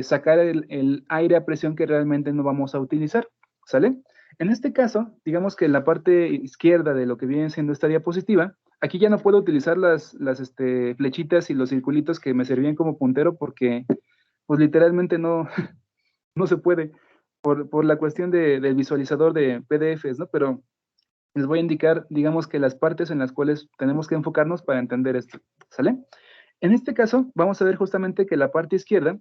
sacar el aire a presión que realmente no vamos a utilizar, ¿sale? En este caso, digamos que en la parte izquierda de lo que viene siendo esta diapositiva, aquí ya no puedo utilizar las flechitas y los circulitos que me servían como puntero porque, pues literalmente no, no se puede por la cuestión del visualizador de PDFs, ¿no? Pero les voy a indicar, digamos que las partes en las cuales tenemos que enfocarnos para entender esto, ¿sale? En este caso, vamos a ver justamente que la parte izquierda,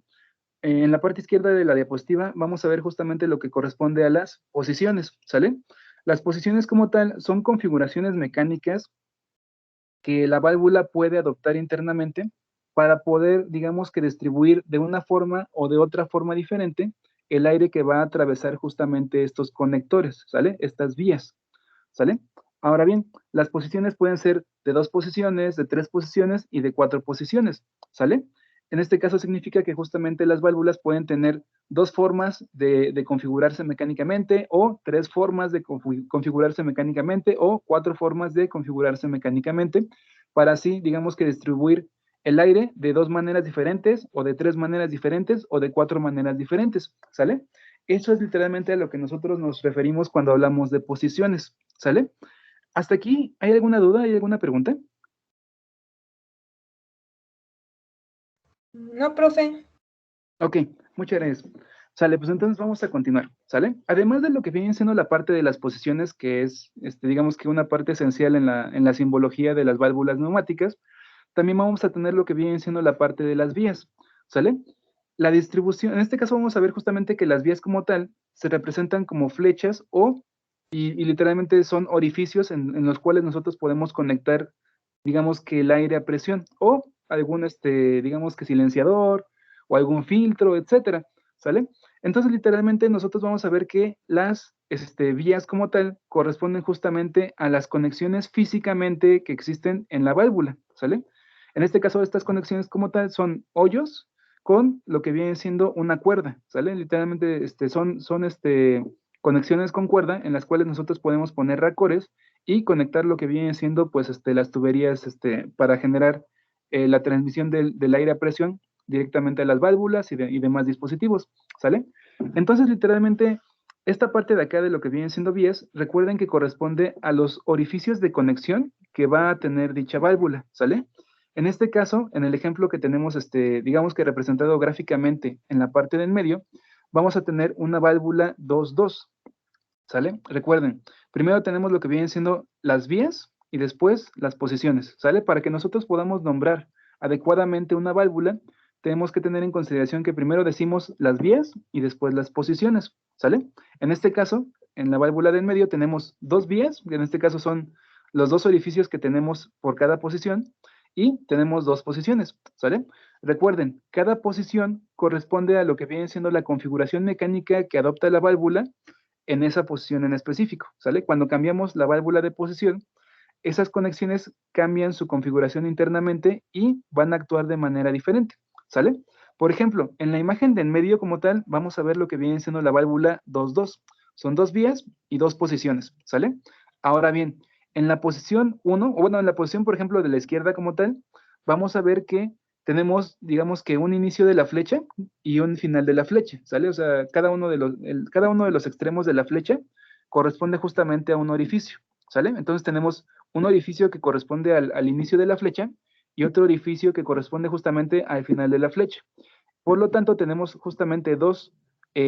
en la parte izquierda de la diapositiva, vamos a ver justamente lo que corresponde a las posiciones, ¿sale? Las posiciones como tal son configuraciones mecánicas que la válvula puede adoptar internamente para poder, digamos que distribuir de una forma o de otra forma diferente el aire que va a atravesar justamente estos conectores, ¿sale? Estas vías, ¿sale? Ahora bien, las posiciones pueden ser de 2 posiciones, de 3 posiciones y de 4 posiciones, ¿sale? En este caso significa que justamente las válvulas pueden tener 2 formas de configurarse mecánicamente o 3 formas de configurarse mecánicamente o 4 formas de configurarse mecánicamente para así, digamos que distribuir el aire de 2 maneras diferentes o de 3 maneras diferentes o de 4 maneras diferentes, ¿sale? Eso es literalmente a lo que nosotros nos referimos cuando hablamos de posiciones, ¿sale? Hasta aquí, ¿hay alguna duda? ¿Hay alguna pregunta? No, profe. Ok, muchas gracias. Sale, pues entonces vamos a continuar, ¿sale? Además de lo que viene siendo la parte de las posiciones, que es, digamos que una parte esencial en la simbología de las válvulas neumáticas, también vamos a tener lo que viene siendo la parte de las vías, ¿sale? La distribución, en este caso vamos a ver justamente que las vías como tal se representan como flechas y literalmente son orificios en los cuales nosotros podemos conectar, digamos que el aire a presión o algún, digamos que silenciador o algún filtro, etcétera, ¿sale? Entonces, literalmente nosotros vamos a ver que las vías como tal corresponden justamente a las conexiones físicamente que existen en la válvula, ¿sale? En este caso, estas conexiones como tal son hoyos con lo que viene siendo una cuerda, ¿sale? Literalmente son conexiones con cuerda en las cuales nosotros podemos poner racores y conectar lo que viene siendo pues las tuberías para generar la transmisión del aire a presión directamente a las válvulas y demás dispositivos, ¿sale? Entonces, literalmente, esta parte de acá de lo que vienen siendo vías, recuerden que corresponde a los orificios de conexión que va a tener dicha válvula, ¿sale? En este caso, en el ejemplo que tenemos, digamos que representado gráficamente en la parte del medio, vamos a tener una válvula 2-2, ¿sale? Recuerden, primero tenemos lo que vienen siendo las vías y después las posiciones, ¿sale? Para que nosotros podamos nombrar adecuadamente una válvula, tenemos que tener en consideración que primero decimos las vías y después las posiciones, ¿sale? En este caso, en la válvula del medio tenemos 2 vías, que en este caso son los 2 orificios que tenemos por cada posición, y tenemos 2 posiciones, ¿sale? Recuerden, cada posición corresponde a lo que viene siendo la configuración mecánica que adopta la válvula en esa posición en específico, ¿sale? Cuando cambiamos la válvula de posición, esas conexiones cambian su configuración internamente y van a actuar de manera diferente, ¿sale? Por ejemplo, en la imagen de en medio como tal, vamos a ver lo que viene siendo la válvula 2-2. Son 2 vías y 2 posiciones, ¿sale? Ahora bien, en la posición 1, o bueno, en la posición, por ejemplo, de la izquierda como tal, vamos a ver que tenemos, digamos que un inicio de la flecha y un final de la flecha, ¿sale? O sea, cada uno de los extremos de la flecha corresponde justamente a un orificio, ¿sale? Entonces tenemos un orificio que corresponde al inicio de la flecha y otro orificio que corresponde justamente al final de la flecha. Por lo tanto, tenemos justamente 2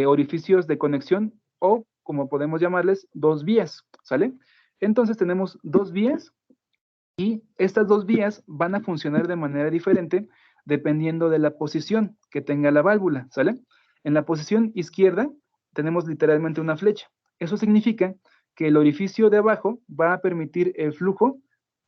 orificios de conexión o, como podemos llamarles, 2 vías, ¿sale? Entonces tenemos 2 vías y estas 2 vías van a funcionar de manera diferente dependiendo de la posición que tenga la válvula, ¿sale? En la posición izquierda tenemos literalmente una flecha. Eso significa que el orificio de abajo va a permitir el flujo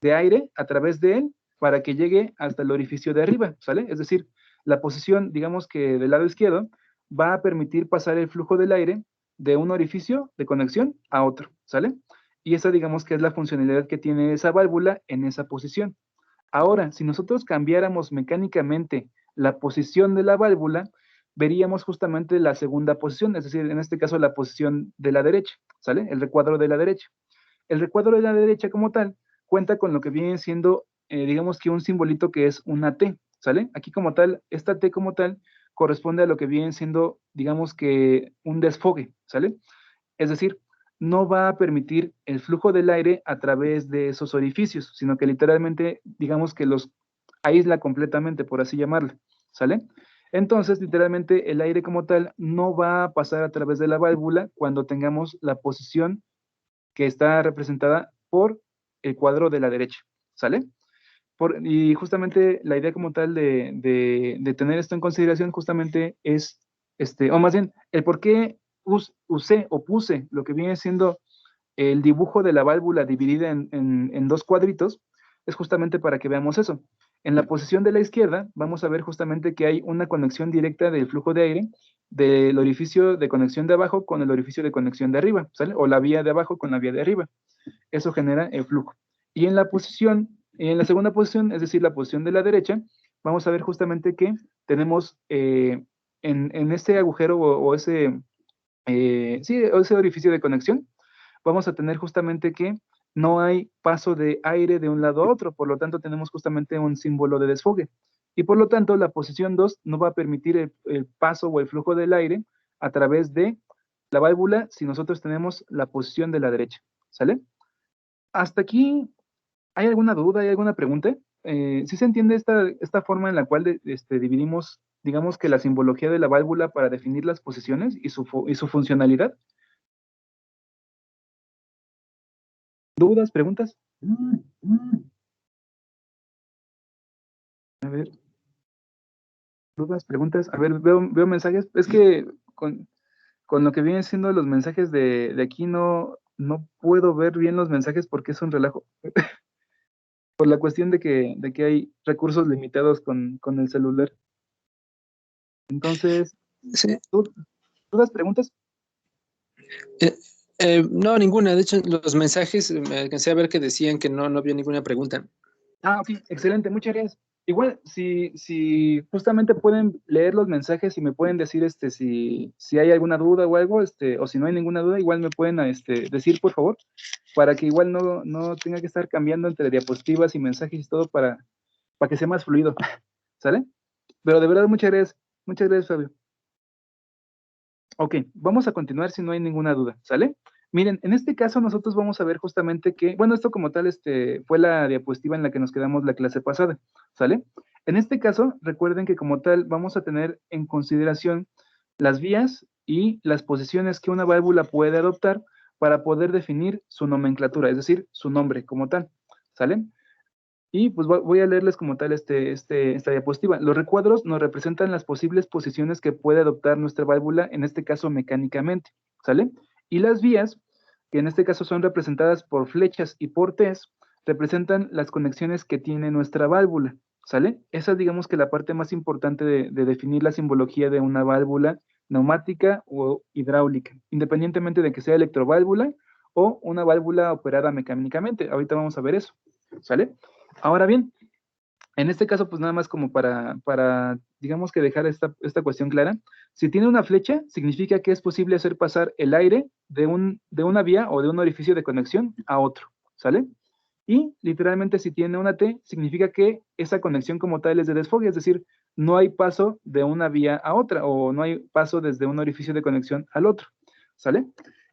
de aire a través de él para que llegue hasta el orificio de arriba, ¿sale? Es decir, la posición, digamos que del lado izquierdo, va a permitir pasar el flujo del aire de un orificio de conexión a otro, ¿sale? Y esa digamos que es la funcionalidad que tiene esa válvula en esa posición. Ahora, si nosotros cambiáramos mecánicamente la posición de la válvula, veríamos justamente la segunda posición, es decir, en este caso la posición de la derecha, ¿sale? El recuadro de la derecha. El recuadro de la derecha como tal cuenta con lo que viene siendo, digamos que un simbolito que es una T, ¿sale? Aquí como tal, esta T como tal corresponde a lo que viene siendo, digamos que un desfogue, ¿sale? Es decir, no va a permitir el flujo del aire a través de esos orificios, sino que literalmente, digamos que los aísla completamente, por así llamarlo, ¿sale? Entonces, literalmente, el aire como tal no va a pasar a través de la válvula cuando tengamos la posición que está representada por el cuadro de la derecha, ¿sale? Y justamente la idea como tal de tener esto en consideración justamente es, o más bien, el por qué usé o puse lo que viene siendo el dibujo de la válvula dividida en dos cuadritos, es justamente para que veamos eso. En la posición de la izquierda vamos a ver justamente que hay una conexión directa del flujo de aire del orificio de conexión de abajo con el orificio de conexión de arriba, ¿sale? O la vía de abajo con la vía de arriba. Eso genera el flujo. Y en la segunda posición, es decir, la posición de la derecha, vamos a ver justamente que tenemos en este agujero o ese, sí, o ese orificio de conexión, vamos a tener justamente que no hay paso de aire de un lado a otro, por lo tanto tenemos justamente un símbolo de desfogue. Y por lo tanto, la posición 2 no va a permitir el paso o el flujo del aire a través de la válvula si nosotros tenemos la posición de la derecha, ¿sale? Hasta aquí, ¿hay alguna duda, hay alguna pregunta? ¿Sí se entiende esta forma en la cual dividimos, digamos que la simbología de la válvula para definir las posiciones y su funcionalidad? ¿Dudas, preguntas? A ver, dudas, preguntas. A ver, veo mensajes. Es que con lo que vienen siendo los mensajes de aquí no puedo ver bien los mensajes porque es un relajo. Por la cuestión de que hay recursos limitados con el celular. Entonces, Sí. ¿dudas, preguntas? No, ninguna. De hecho, los mensajes me alcancé a ver que decían que no había ninguna pregunta. Ah, ok, excelente, muchas gracias. Igual, si justamente pueden leer los mensajes y me pueden decir si hay alguna duda o algo, o si no hay ninguna duda, igual me pueden decir, por favor, para que igual no tenga que estar cambiando entre diapositivas y mensajes y todo para que sea más fluido. ¿Sale? Pero de verdad, muchas gracias, Fabio. Ok, vamos a continuar si no hay ninguna duda, ¿sale? Miren, en este caso nosotros vamos a ver justamente que, bueno, esto como tal, fue la diapositiva en la que nos quedamos la clase pasada, ¿sale? En este caso, recuerden que como tal vamos a tener en consideración las vías y las posiciones que una válvula puede adoptar para poder definir su nomenclatura, es decir, su nombre como tal, ¿sale? Y pues voy a leerles como tal esta diapositiva. Los recuadros nos representan las posibles posiciones que puede adoptar nuestra válvula, en este caso mecánicamente, ¿sale? Y las vías, que en este caso son representadas por flechas y por Ts, representan las conexiones que tiene nuestra válvula, ¿sale? Esa es, digamos que la parte más importante de definir la simbología de una válvula neumática o hidráulica, independientemente de que sea electroválvula o una válvula operada mecánicamente. Ahorita vamos a ver eso, ¿sale? Ahora bien, en este caso, pues nada más como para digamos que dejar esta cuestión clara, si tiene una flecha, significa que es posible hacer pasar el aire de una vía o de un orificio de conexión a otro, ¿sale? Y literalmente si tiene una T, significa que esa conexión como tal es de desfogue, es decir, no hay paso de una vía a otra o no hay paso desde un orificio de conexión al otro, ¿sale?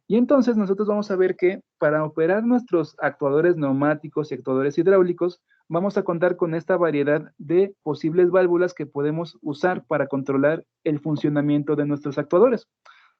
Y entonces nosotros vamos a ver que para operar nuestros actuadores neumáticos y actuadores hidráulicos, vamos a contar con esta variedad de posibles válvulas que podemos usar para controlar el funcionamiento de nuestros actuadores,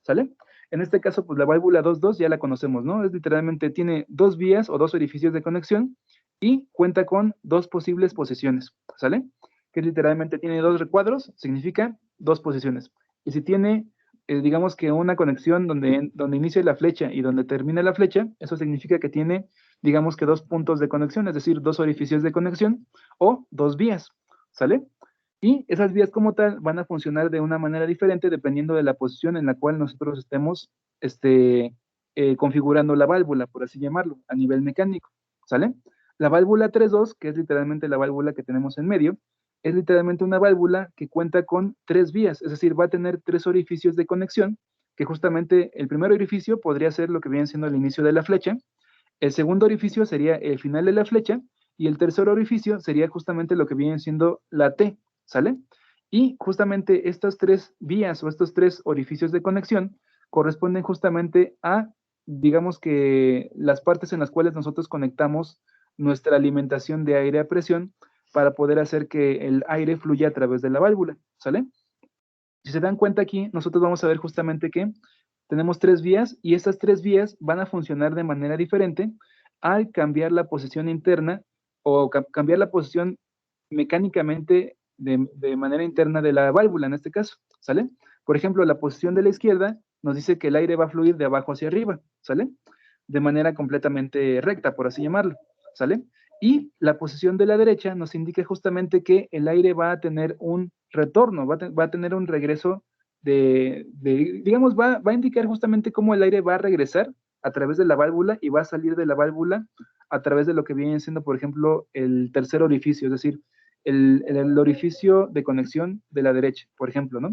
¿sale? En este caso, pues la válvula 2.2 ya la conocemos, ¿no? Es literalmente, tiene dos vías o dos orificios de conexión y cuenta con dos posibles posiciones, ¿sale? Que literalmente tiene dos recuadros, significa dos posiciones. Y si tiene, digamos que una conexión donde inicia la flecha y donde termina la flecha, eso significa que tiene, digamos que dos puntos de conexión, es decir, dos orificios de conexión o dos vías, ¿sale? Y esas vías como tal van a funcionar de una manera diferente dependiendo de la posición en la cual nosotros estemos configurando la válvula, por así llamarlo, a nivel mecánico, ¿sale? La válvula 3.2, que es literalmente la válvula que tenemos en medio, es literalmente una válvula que cuenta con tres vías, es decir, va a tener tres orificios de conexión, que justamente el primer orificio podría ser lo que viene siendo el inicio de la flecha, el segundo orificio sería el final de la flecha, y el tercer orificio sería justamente lo que viene siendo la T, ¿sale? Y justamente estas tres vías o estos tres orificios de conexión corresponden justamente a, digamos que las partes en las cuales nosotros conectamos nuestra alimentación de aire a presión para poder hacer que el aire fluya a través de la válvula, ¿sale? Si se dan cuenta aquí, nosotros vamos a ver justamente que tenemos tres vías y estas tres vías van a funcionar de manera diferente al cambiar la posición interna o cambiar la posición mecánicamente de manera interna de la válvula en este caso, ¿sale? Por ejemplo, la posición de la izquierda nos dice que el aire va a fluir de abajo hacia arriba, ¿sale? De manera completamente recta, por así llamarlo, ¿sale? Y la posición de la derecha nos indica justamente que el aire va a tener un retorno, va a tener un regreso digamos, va a indicar justamente cómo el aire va a regresar a través de la válvula y va a salir de la válvula a través de lo que viene siendo, por ejemplo, el tercer orificio, es decir, el orificio de conexión de la derecha, por ejemplo, ¿no?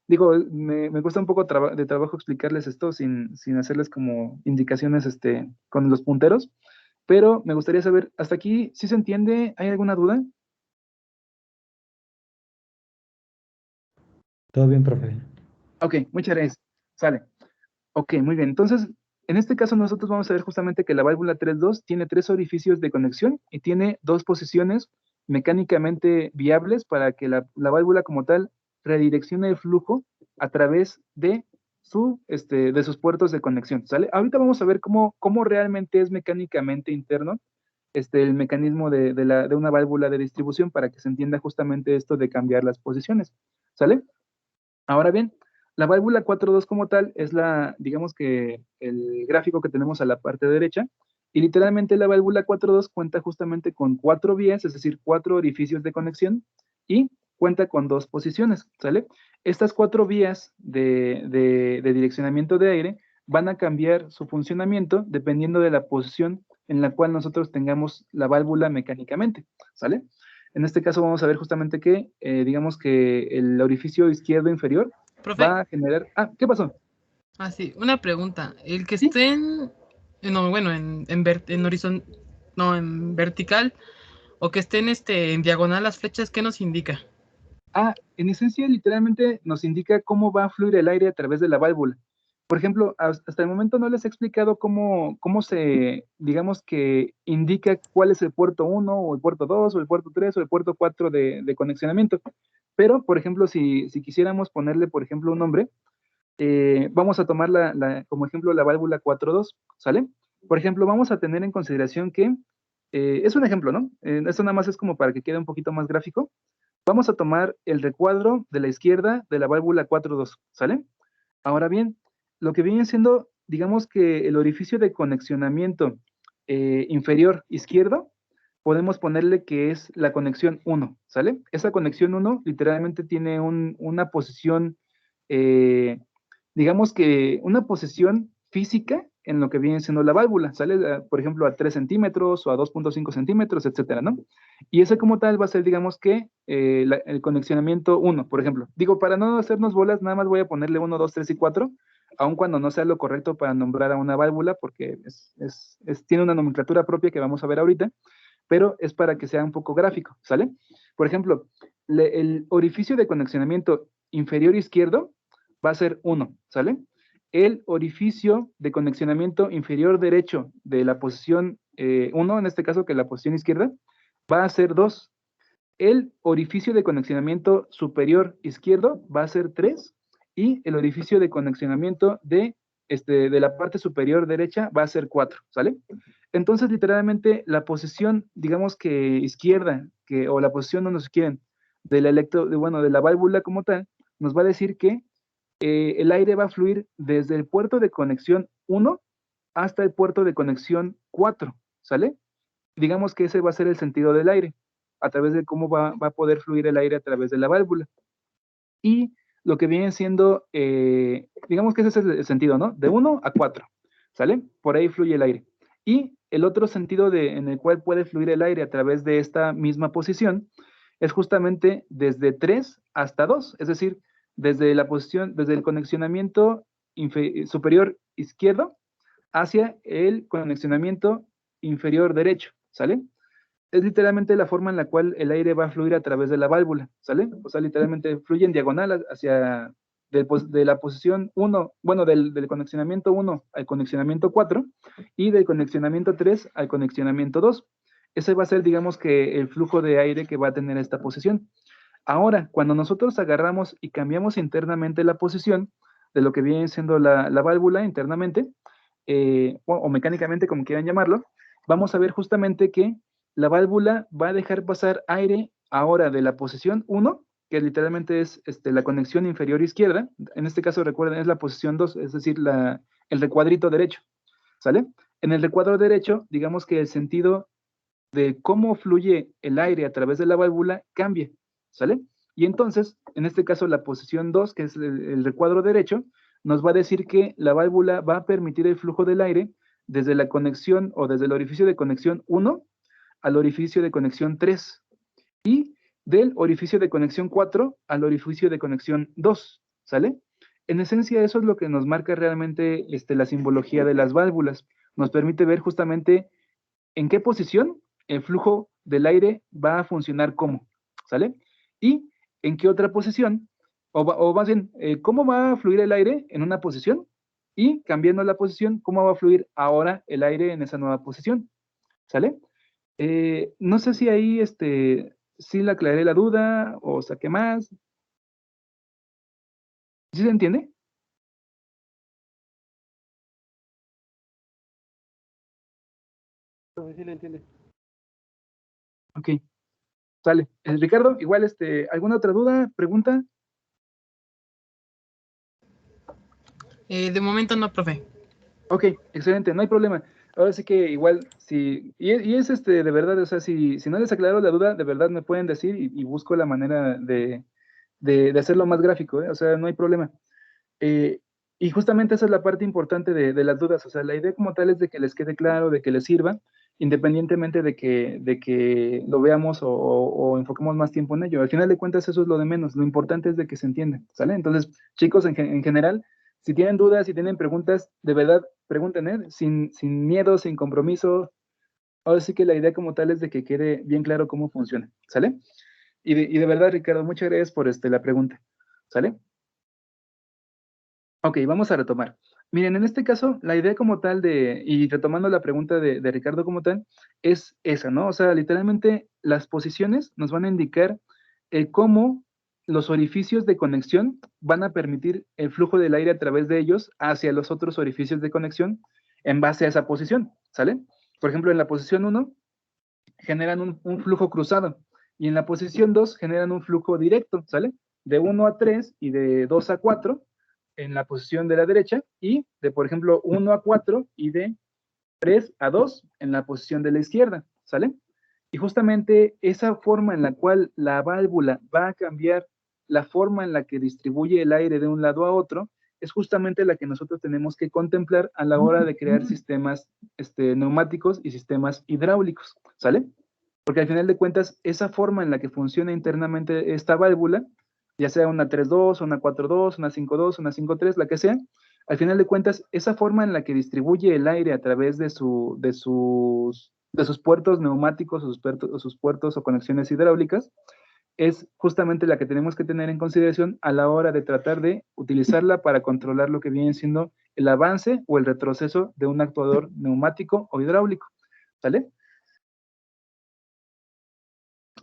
Digo, me cuesta un poco de trabajo explicarles esto sin hacerles como indicaciones con los punteros, pero me gustaría saber, ¿hasta aquí sí se entiende? ¿Hay alguna duda? Todo bien, profe. Ok, muchas gracias. Sale. Ok, muy bien. Entonces, en este caso nosotros vamos a ver justamente que la válvula 3.2 tiene tres orificios de conexión y tiene dos posiciones mecánicamente viables para que la válvula como tal redireccione el flujo a través de sus puertos de conexión, ¿sale? Ahorita vamos a ver cómo realmente es mecánicamente interno el mecanismo de una válvula de distribución para que se entienda justamente esto de cambiar las posiciones, ¿sale? Ahora bien, la válvula 4.2 como tal es digamos que el gráfico que tenemos a la parte derecha, y literalmente la válvula 4.2 cuenta justamente con cuatro vías, es decir, cuatro orificios de conexión, y cuenta con dos posiciones, ¿sale? Estas cuatro vías de direccionamiento de aire van a cambiar su funcionamiento dependiendo de la posición en la cual nosotros tengamos la válvula mecánicamente, ¿sale? En este caso vamos a ver justamente que, digamos que el orificio izquierdo inferior Profe, va a generar... Ah, ¿qué pasó? sí, una pregunta. El que Sí. esté no, bueno, en horizontal, no, en vertical, o que estén en diagonal las flechas, ¿qué nos indica? En esencia, literalmente nos indica cómo va a fluir el aire a través de la válvula. Por ejemplo, hasta el momento no les he explicado cómo se, digamos que indica cuál es el puerto 1 o el puerto 2 o el puerto 3 o el puerto 4 de conexionamiento. Pero, por ejemplo, si quisiéramos ponerle, por ejemplo, un nombre, vamos a tomar como ejemplo la válvula 4.2, ¿sale? Por ejemplo, vamos a tener en consideración que, es un ejemplo, ¿no? Esto nada más es como para que quede un poquito más gráfico. Vamos a tomar el recuadro de la izquierda de la válvula 4.2, ¿sale? Ahora bien, lo que viene siendo, digamos que el orificio de conexionamiento inferior izquierdo, podemos ponerle que es la conexión 1, ¿sale? Esa conexión 1 literalmente tiene una posición, eh, digamos que una posición física en lo que viene siendo la válvula, ¿sale? Por ejemplo, a 3 centímetros o a 2.5 centímetros, etcétera, ¿no? Y ese como tal va a ser, digamos que, el conexionamiento 1, por ejemplo. Digo, para no hacernos bolas, nada más voy a ponerle 1, 2, 3 y 4, aun cuando no sea lo correcto para nombrar a una válvula, porque tiene una nomenclatura propia que vamos a ver ahorita, pero es para que sea un poco gráfico, ¿sale? Por ejemplo, el orificio de conexionamiento inferior izquierdo va a ser 1, ¿sale? El orificio de conexionamiento inferior derecho de la posición 1, en este caso que la posición izquierda, va a ser 2. El orificio de conexionamiento superior izquierdo va a ser 3 y el orificio de conexionamiento de la parte superior derecha va a ser 4, ¿sale? Entonces, literalmente, la posición, digamos que izquierda, o la posición donde nos quieren, de la válvula como tal, nos va a decir que el aire va a fluir desde el puerto de conexión 1 hasta el puerto de conexión 4, ¿sale? Digamos que ese va a ser el sentido del aire, a través de cómo va a poder fluir el aire a través de la válvula. Y lo que viene siendo, digamos que ese es el sentido, ¿no? De 1 a 4, ¿sale? Por ahí fluye el aire. Y el otro sentido en el cual puede fluir el aire a través de esta misma posición es justamente desde 3 hasta 2, es decir, desde el conexionamiento superior izquierdo hacia el conexionamiento inferior derecho, ¿sale? es literalmente la forma en la cual el aire va a fluir a través de la válvula, ¿sale? O sea, literalmente fluye en diagonal hacia de la posición 1, bueno, del conexionamiento 1 al conexionamiento 4 y del conexionamiento 3 al conexionamiento 2. Ese va a ser, digamos, que el flujo de aire que va a tener esta posición. Ahora, cuando nosotros agarramos y cambiamos internamente la posición de lo que viene siendo la válvula internamente, o mecánicamente, como quieran llamarlo, vamos a ver justamente que la válvula va a dejar pasar aire ahora de la posición 1, que literalmente es la conexión inferior izquierda. En este caso, recuerden, es la posición 2, es decir, el recuadrito derecho, ¿sale? En el recuadro derecho, digamos que el sentido de cómo fluye el aire a través de la válvula cambia, ¿sale? Y entonces, en este caso, la posición 2, que es el recuadro derecho, nos va a decir que la válvula va a permitir el flujo del aire desde la conexión o desde el orificio de conexión 1 al orificio de conexión 3 y del orificio de conexión 4 al orificio de conexión 2, ¿sale? En esencia, eso es lo que nos marca realmente la simbología de las válvulas. Nos permite ver justamente en qué posición el flujo del aire va a funcionar cómo, ¿sale? Y en qué otra posición, o más bien, cómo va a fluir el aire en una posición y cambiando la posición, cómo va a fluir ahora el aire en esa nueva posición, ¿sale? No sé si ahí, sí le aclaré la duda o saqué más. ¿Sí se entiende? Sí, le entiende. Ok, sale. Ricardo, igual, ¿alguna otra duda, pregunta? De momento no, profe. Ok, excelente, no hay problema. Ahora sí que igual, y es de verdad, o sea, si no les aclaro la duda, de verdad me pueden decir y busco la manera de hacerlo más gráfico, ¿eh? O sea, no hay problema. Y justamente esa es la parte importante de las dudas, o sea, la idea como tal es de que les quede claro, de que les sirva, independientemente de que lo veamos o enfoquemos más tiempo en ello. Al final de cuentas, eso es lo de menos, lo importante es de que se entienda, ¿sale? Entonces, chicos, en general, si tienen dudas, si tienen preguntas, de verdad, pregunten, ¿eh? Sin miedo, sin compromiso. Ahora sí que la idea como tal es de que quede bien claro cómo funciona, ¿sale? Y de verdad, Ricardo, muchas gracias por la pregunta, ¿sale? Ok, vamos a retomar. Miren, en este caso, la idea como tal y retomando la pregunta de Ricardo como tal, es esa, ¿no? O sea, literalmente las posiciones nos van a indicar cómo los orificios de conexión van a permitir el flujo del aire a través de ellos hacia los otros orificios de conexión en base a esa posición, ¿sale? Por ejemplo, en la posición 1 generan un flujo cruzado y en la posición 2 generan un flujo directo, ¿sale? De 1 a 3 y de 2 a 4 en la posición de la derecha y de, por ejemplo, 1 a 4 y de 3 a 2 en la posición de la izquierda, ¿sale? Y justamente esa forma en la cual la válvula va a cambiar la forma en la que distribuye el aire de un lado a otro es justamente la que nosotros tenemos que contemplar a la hora de crear sistemas neumáticos y sistemas hidráulicos, ¿sale? Porque al final de cuentas, esa forma en la que funciona internamente esta válvula, ya sea una 3.2, una 4.2, una 5.2, una 5.3, la que sea, al final de cuentas, esa forma en la que distribuye el aire a través de sus puertos neumáticos o sus puertos o conexiones hidráulicas, es justamente la que tenemos que tener en consideración a la hora de tratar de utilizarla para controlar lo que viene siendo el avance o el retroceso de un actuador neumático o hidráulico, ¿sale?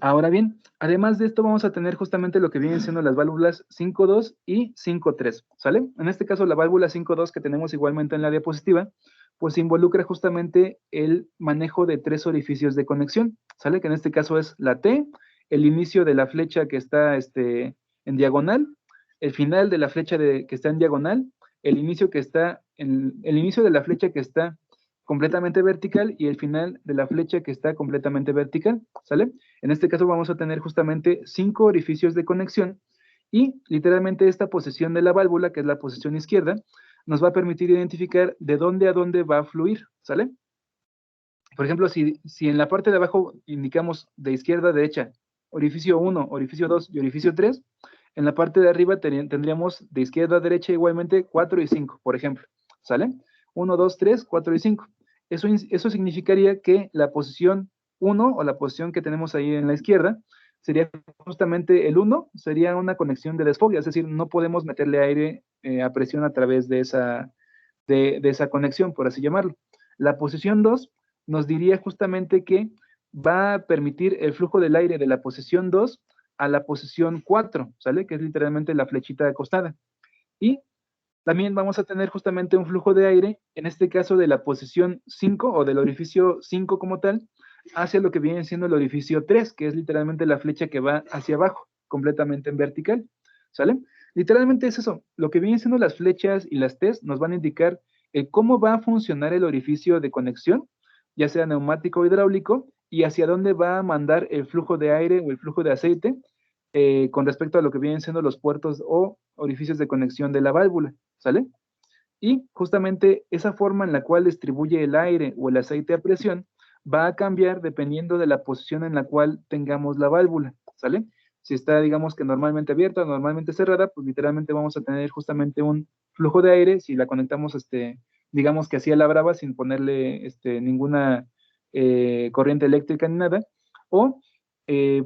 Ahora bien, además de esto vamos a tener justamente lo que vienen siendo las válvulas 5.2 y 5.3, ¿sale? En este caso la válvula 5.2 que tenemos igualmente en la diapositiva, pues involucra justamente el manejo de 3 orificios de conexión, ¿sale? Que en este caso es la T, el inicio de la flecha que está en diagonal, el final de la flecha que está en diagonal, el inicio de la flecha que está completamente vertical y el final de la flecha que está completamente vertical, ¿sale? En este caso vamos a tener justamente 5 orificios de conexión y literalmente esta posición de la válvula, que es la posición izquierda, nos va a permitir identificar de dónde a dónde va a fluir, ¿sale? Por ejemplo, si en la parte de abajo indicamos de izquierda a derecha, orificio 1, orificio 2 y orificio 3, en la parte de arriba tendríamos de izquierda a derecha igualmente 4 y 5, por ejemplo, ¿sale? 1, 2, 3, 4 y 5. Eso significaría que la posición 1 o la posición que tenemos ahí en la izquierda, sería justamente el 1, sería una conexión de desfogue, es decir, no podemos meterle aire a presión a través de esa conexión, por así llamarlo. La posición 2 nos diría justamente que va a permitir el flujo del aire de la posición 2 a la posición 4, ¿sale? Que es literalmente la flechita acostada. Y también vamos a tener justamente un flujo de aire, en este caso de la posición 5 o del orificio 5 como tal, hacia lo que viene siendo el orificio 3, que es literalmente la flecha que va hacia abajo, completamente en vertical, ¿sale? Literalmente es eso, lo que vienen siendo las flechas y las T's nos van a indicar cómo va a funcionar el orificio de conexión, ya sea neumático o hidráulico, y hacia dónde va a mandar el flujo de aire o el flujo de aceite con respecto a lo que vienen siendo los puertos o orificios de conexión de la válvula, ¿sale? Y justamente esa forma en la cual distribuye el aire o el aceite a presión va a cambiar dependiendo de la posición en la cual tengamos la válvula, ¿sale? Si está, digamos que normalmente abierta o normalmente cerrada, pues literalmente vamos a tener justamente un flujo de aire si la conectamos, digamos que así a la brava sin ponerle ninguna corriente eléctrica ni nada, o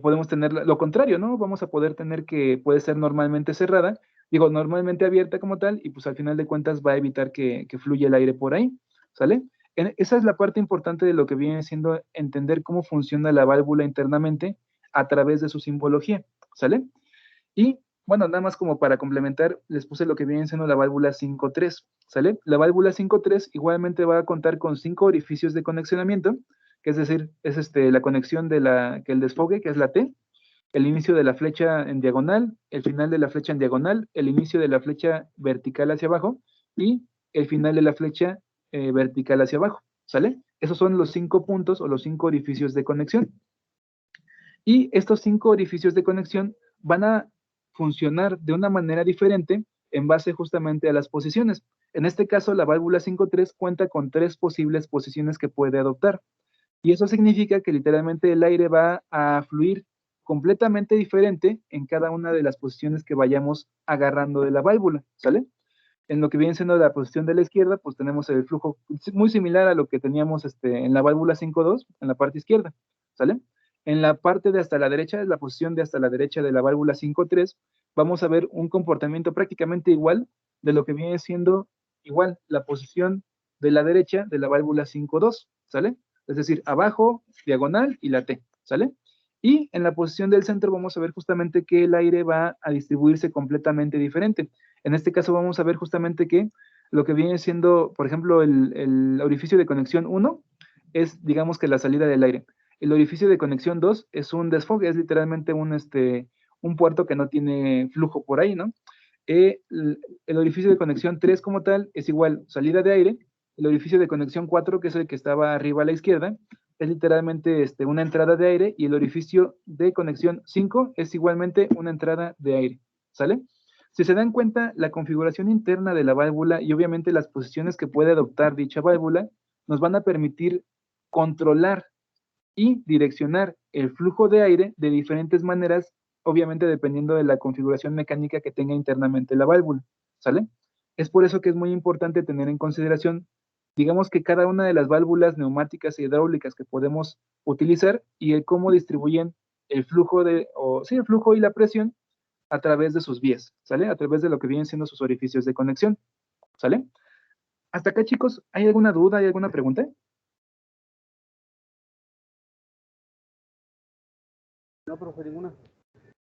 podemos tener lo contrario, ¿no? Vamos a poder tener que puede ser normalmente cerrada, digo, normalmente abierta como tal, y pues al final de cuentas va a evitar que fluya el aire por ahí, ¿sale? Esa es la parte importante de lo que viene siendo entender cómo funciona la válvula internamente a través de su simbología, ¿sale? Y bueno, nada más como para complementar, les puse lo que viene siendo la válvula 5.3, ¿sale? La válvula 5.3 igualmente va a contar con 5 orificios de conexionamiento, que es decir, es la conexión de que el desfogue, que es la T, el inicio de la flecha en diagonal, el final de la flecha en diagonal, el inicio de la flecha vertical hacia abajo y el final de la flecha vertical hacia abajo, ¿sale? Esos son los 5 puntos o los 5 orificios de conexión. Y estos 5 orificios de conexión van a funcionar de una manera diferente en base justamente a las posiciones. En este caso, la válvula 5.3 cuenta con 3 posibles posiciones que puede adoptar. Y eso significa que literalmente el aire va a fluir completamente diferente en cada una de las posiciones que vayamos agarrando de la válvula, ¿sale? En lo que viene siendo la posición de la izquierda, pues tenemos el flujo muy similar a lo que teníamos en la válvula 5.2, en la parte izquierda, ¿sale? En la parte de hasta la derecha, es la posición de hasta la derecha de la válvula 5.3, vamos a ver un comportamiento prácticamente igual de lo que viene siendo igual la posición de la derecha de la válvula 5.2, ¿sale? Es decir, abajo, diagonal y la T, ¿sale? Y en la posición del centro vamos a ver justamente que el aire va a distribuirse completamente diferente. En este caso vamos a ver justamente que lo que viene siendo, por ejemplo, el orificio de conexión 1 es, digamos que la salida del aire. El orificio de conexión 2 es un desfogue, es literalmente un puerto que no tiene flujo por ahí, ¿no? El orificio de conexión 3 como tal es igual salida de aire. El orificio de conexión 4, que es el que estaba arriba a la izquierda, es literalmente una entrada de aire, y el orificio de conexión 5 es igualmente una entrada de aire, ¿sale? Si se dan cuenta, la configuración interna de la válvula y obviamente las posiciones que puede adoptar dicha válvula nos van a permitir controlar y direccionar el flujo de aire de diferentes maneras, obviamente dependiendo de la configuración mecánica que tenga internamente la válvula, ¿sale? Es por eso que es muy importante tener en consideración, digamos que cada una de las válvulas neumáticas e hidráulicas que podemos utilizar y el cómo distribuyen el flujo el flujo y la presión a través de sus vías, ¿sale? A través de lo que vienen siendo sus orificios de conexión, ¿sale? Hasta acá, chicos, ¿hay alguna duda, hay alguna pregunta? No, profe, ninguna.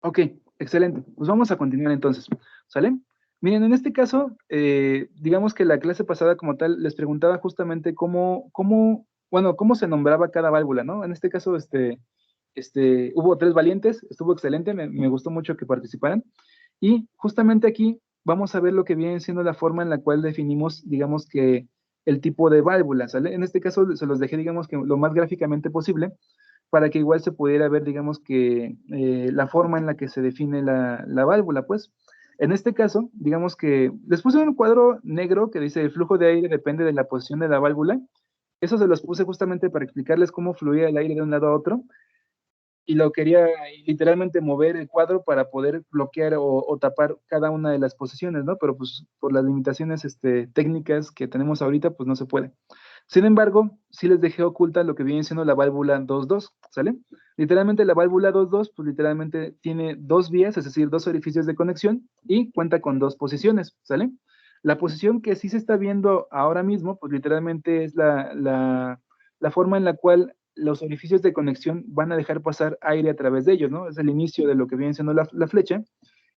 Ok, excelente. Pues vamos a continuar entonces, ¿sale? Miren, en este caso, digamos que la clase pasada como tal les preguntaba justamente cómo se nombraba cada válvula, ¿no? En este caso, hubo 3 valientes, estuvo excelente, me gustó mucho que participaran. Y justamente aquí vamos a ver lo que viene siendo la forma en la cual definimos, digamos que el tipo de válvula, ¿sale? En este caso se los dejé, digamos que lo más gráficamente posible, para que igual se pudiera ver, digamos que la forma en la que se define la válvula, pues. En este caso, digamos que les puse un cuadro negro que dice el flujo de aire depende de la posición de la válvula. Eso se los puse justamente para explicarles cómo fluía el aire de un lado a otro, y lo quería literalmente mover el cuadro para poder bloquear o tapar cada una de las posiciones, ¿no? Pero pues por las limitaciones técnicas que tenemos ahorita, pues no se puede. Sin embargo, sí les dejé oculta lo que viene siendo la válvula 2.2, ¿sale? Literalmente la válvula 2.2, pues literalmente tiene dos vías, es decir, dos orificios de conexión y cuenta con dos posiciones, ¿sale? La posición que sí se está viendo ahora mismo, pues literalmente es la forma en la cual los orificios de conexión van a dejar pasar aire a través de ellos, ¿no? Es el inicio de lo que viene siendo la flecha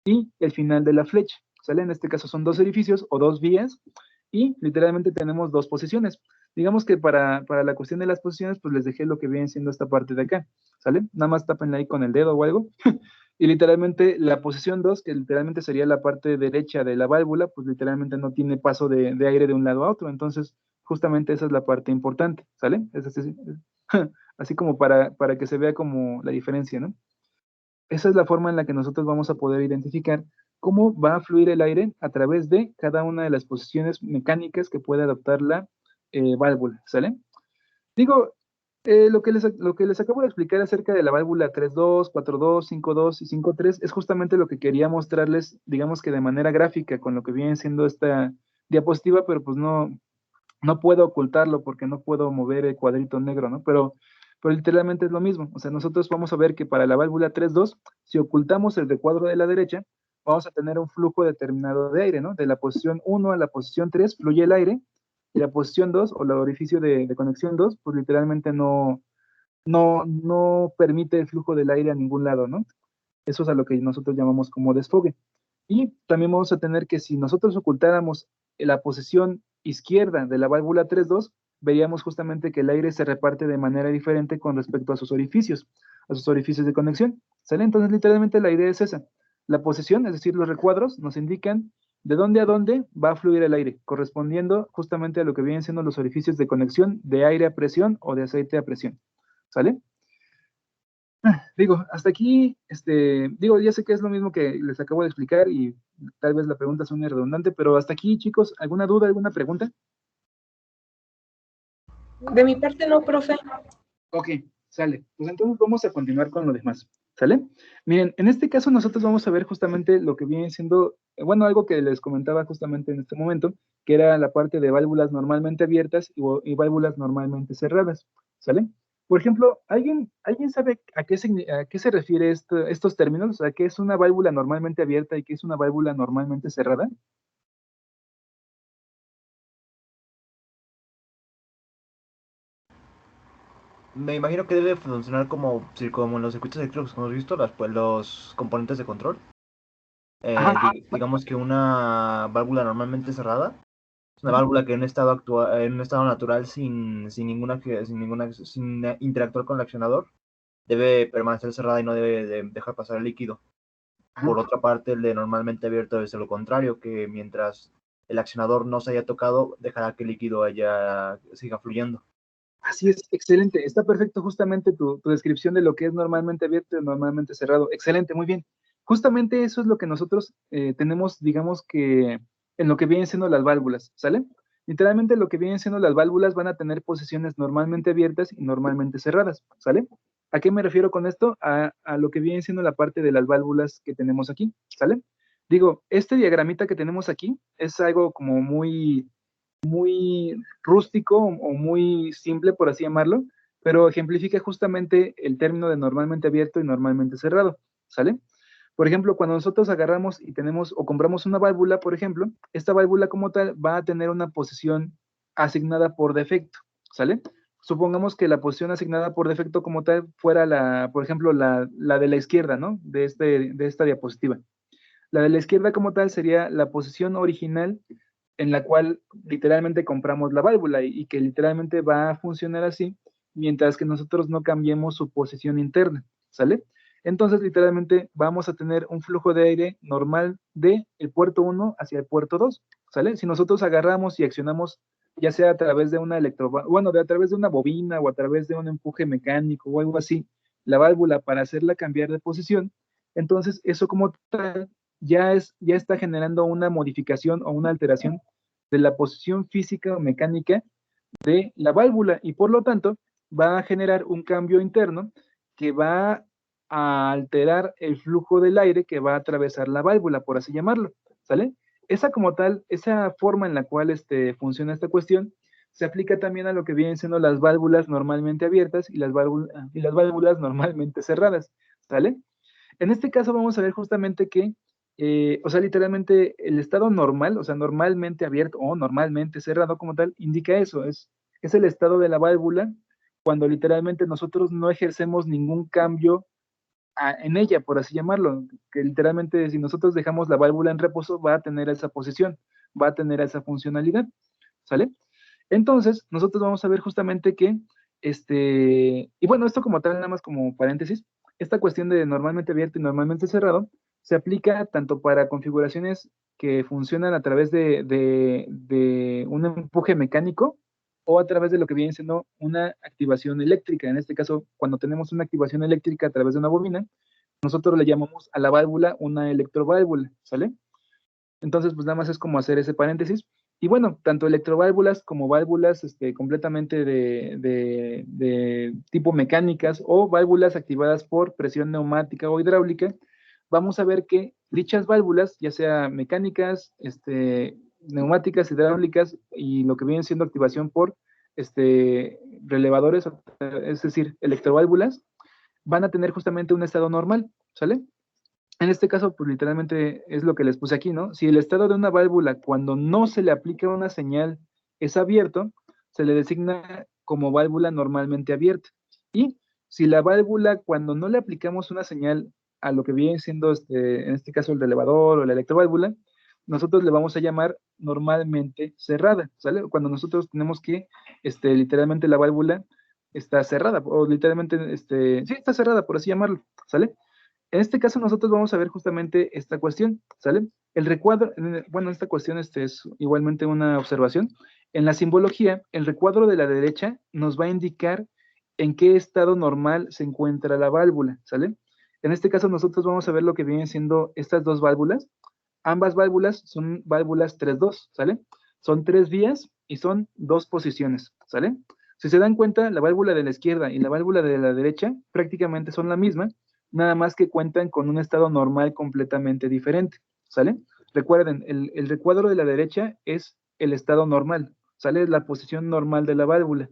y el final de la flecha, ¿sale? En este caso son dos orificios o dos vías y literalmente tenemos dos posiciones. Digamos que para la cuestión de las posiciones, pues les dejé lo que viene siendo esta parte de acá, ¿sale? Nada más tápenla ahí con el dedo o algo. Y literalmente la posición 2, que literalmente sería la parte derecha de la válvula, pues literalmente no tiene paso de aire de un lado a otro. Entonces, justamente esa es la parte importante, ¿sale? Es así, así como para que se vea como la diferencia, ¿no? Esa es la forma en la que nosotros vamos a poder identificar cómo va a fluir el aire a través de cada una de las posiciones mecánicas que puede adoptar la válvula, ¿sale? Digo, lo que les acabo de explicar acerca de la válvula 3.2, 4.2, 5.2 y 5.3 es justamente lo que quería mostrarles, digamos que de manera gráfica, con lo que viene siendo esta diapositiva, pero pues no puedo ocultarlo porque no puedo mover el cuadrito negro, ¿no? Pero literalmente es lo mismo. O sea, nosotros vamos a ver que para la válvula 3.2, si ocultamos el recuadro de la derecha, vamos a tener un flujo determinado de aire, ¿no? De la posición 1 a la posición 3 fluye el aire, y la posición 2 o el orificio de conexión 2, pues literalmente no permite el flujo del aire a ningún lado, ¿no? Eso es a lo que nosotros llamamos como desfogue. Y también vamos a tener que si nosotros ocultáramos la posición izquierda de la válvula 3.2, veríamos justamente que el aire se reparte de manera diferente con respecto a sus orificios de conexión. ¿Sale? Entonces, literalmente la idea es esa. La posición, es decir, los recuadros, nos indican de dónde a dónde va a fluir el aire, correspondiendo justamente a lo que vienen siendo los orificios de conexión de aire a presión o de aceite a presión. ¿Sale? Digo, hasta aquí, digo, ya sé que es lo mismo que les acabo de explicar y tal vez la pregunta suene redundante, pero hasta aquí, chicos, ¿alguna duda, alguna pregunta? De mi parte no, profe. Ok, sale. Pues entonces vamos a continuar con lo demás, ¿sale? Miren, en este caso nosotros vamos a ver justamente lo que viene siendo, bueno, algo que les comentaba justamente en este momento, que era la parte de válvulas normalmente abiertas y válvulas normalmente cerradas, ¿sale? Por ejemplo, ¿alguien sabe a qué se refiere estos términos? O sea, ¿qué es una válvula normalmente abierta y qué es una válvula normalmente cerrada? Me imagino que debe funcionar como en los circuitos eléctricos que hemos visto, los componentes de control. Digamos que una válvula normalmente cerrada es una válvula que en un estado natural sin interactuar con el accionador debe permanecer cerrada y no debe dejar pasar el líquido. Por otra parte, el de normalmente abierto debe ser lo contrario, que mientras el accionador no se haya tocado, dejará que el líquido siga fluyendo. Así es, excelente. Está perfecto justamente tu descripción de lo que es normalmente abierto y normalmente cerrado. Excelente, muy bien. Justamente eso es lo que nosotros tenemos, digamos que en lo que vienen siendo las válvulas, ¿sale? Literalmente lo que vienen siendo las válvulas van a tener posiciones normalmente abiertas y normalmente cerradas, ¿sale? ¿A qué me refiero con esto? A lo que viene siendo la parte de las válvulas que tenemos aquí, ¿sale? Digo, este diagramita que tenemos aquí es algo como muy rústico o muy simple, por así llamarlo, pero ejemplifica justamente el término de normalmente abierto y normalmente cerrado, ¿sale? Por ejemplo, cuando nosotros agarramos y tenemos o compramos una válvula, por ejemplo, esta válvula como tal va a tener una posición asignada por defecto, ¿sale? Supongamos que la posición asignada por defecto como tal fuera por ejemplo, la de la izquierda, ¿no? De esta diapositiva. La de la izquierda como tal sería la posición original en la cual literalmente compramos la válvula y que literalmente va a funcionar así mientras que nosotros no cambiemos su posición interna, ¿sale? Entonces, literalmente vamos a tener un flujo de aire normal de el puerto 1 hacia el puerto 2, ¿sale? Si nosotros agarramos y accionamos ya sea a través de una a través de una bobina o a través de un empuje mecánico o algo así, la válvula para hacerla cambiar de posición, entonces eso como tal ya está generando una modificación o una alteración de la posición física o mecánica de la válvula y por lo tanto va a generar un cambio interno que va a alterar el flujo del aire que va a atravesar la válvula, por así llamarlo, ¿sale? Esa como tal, esa forma en la cual funciona esta cuestión, se aplica también a lo que vienen siendo las válvulas normalmente abiertas y las válvulas normalmente cerradas, ¿sale? En este caso vamos a ver justamente que, o sea, literalmente el estado normal, o sea, normalmente abierto o normalmente cerrado como tal, indica eso, es el estado de la válvula cuando literalmente nosotros no ejercemos ningún cambio en ella, por así llamarlo, que literalmente si nosotros dejamos la válvula en reposo va a tener esa posición, va a tener esa funcionalidad, ¿sale? Entonces, nosotros vamos a ver justamente que, y bueno, esto como tal, nada más como paréntesis, esta cuestión de normalmente abierto y normalmente cerrado se aplica tanto para configuraciones que funcionan a través de un empuje mecánico o a través de lo que viene siendo una activación eléctrica. En este caso, cuando tenemos una activación eléctrica a través de una bobina, nosotros le llamamos a la válvula una electroválvula, ¿sale? Entonces, pues nada más es como hacer ese paréntesis. Y bueno, tanto electroválvulas como válvulas completamente de tipo mecánicas o válvulas activadas por presión neumática o hidráulica, vamos a ver que dichas válvulas, ya sea mecánicas, neumáticas, hidráulicas y lo que viene siendo activación por relevadores, es decir, electroválvulas, van a tener justamente un estado normal, ¿sale? En este caso, pues literalmente es lo que les puse aquí, ¿no? Si el estado de una válvula cuando no se le aplica una señal es abierto, se le designa como válvula normalmente abierta. Y si la válvula cuando no le aplicamos una señal a lo que viene siendo, en este caso, el relevador o la electroválvula, nosotros le vamos a llamar normalmente cerrada, ¿sale? Cuando nosotros tenemos que, literalmente la válvula está cerrada, o literalmente, sí, está cerrada, por así llamarlo, ¿sale? En este caso nosotros vamos a ver justamente esta cuestión, ¿sale? El recuadro, bueno, esta cuestión es igualmente una observación. En la simbología, el recuadro de la derecha nos va a indicar en qué estado normal se encuentra la válvula, ¿sale? En este caso nosotros vamos a ver lo que vienen siendo estas dos válvulas. Ambas válvulas son válvulas 3-2, ¿sale? Son 3 vías y son 2 posiciones, ¿sale? Si se dan cuenta, la válvula de la izquierda y la válvula de la derecha prácticamente son la misma, nada más que cuentan con un estado normal completamente diferente, ¿sale? Recuerden, el recuadro de la derecha es el estado normal, ¿sale? La posición normal de la válvula.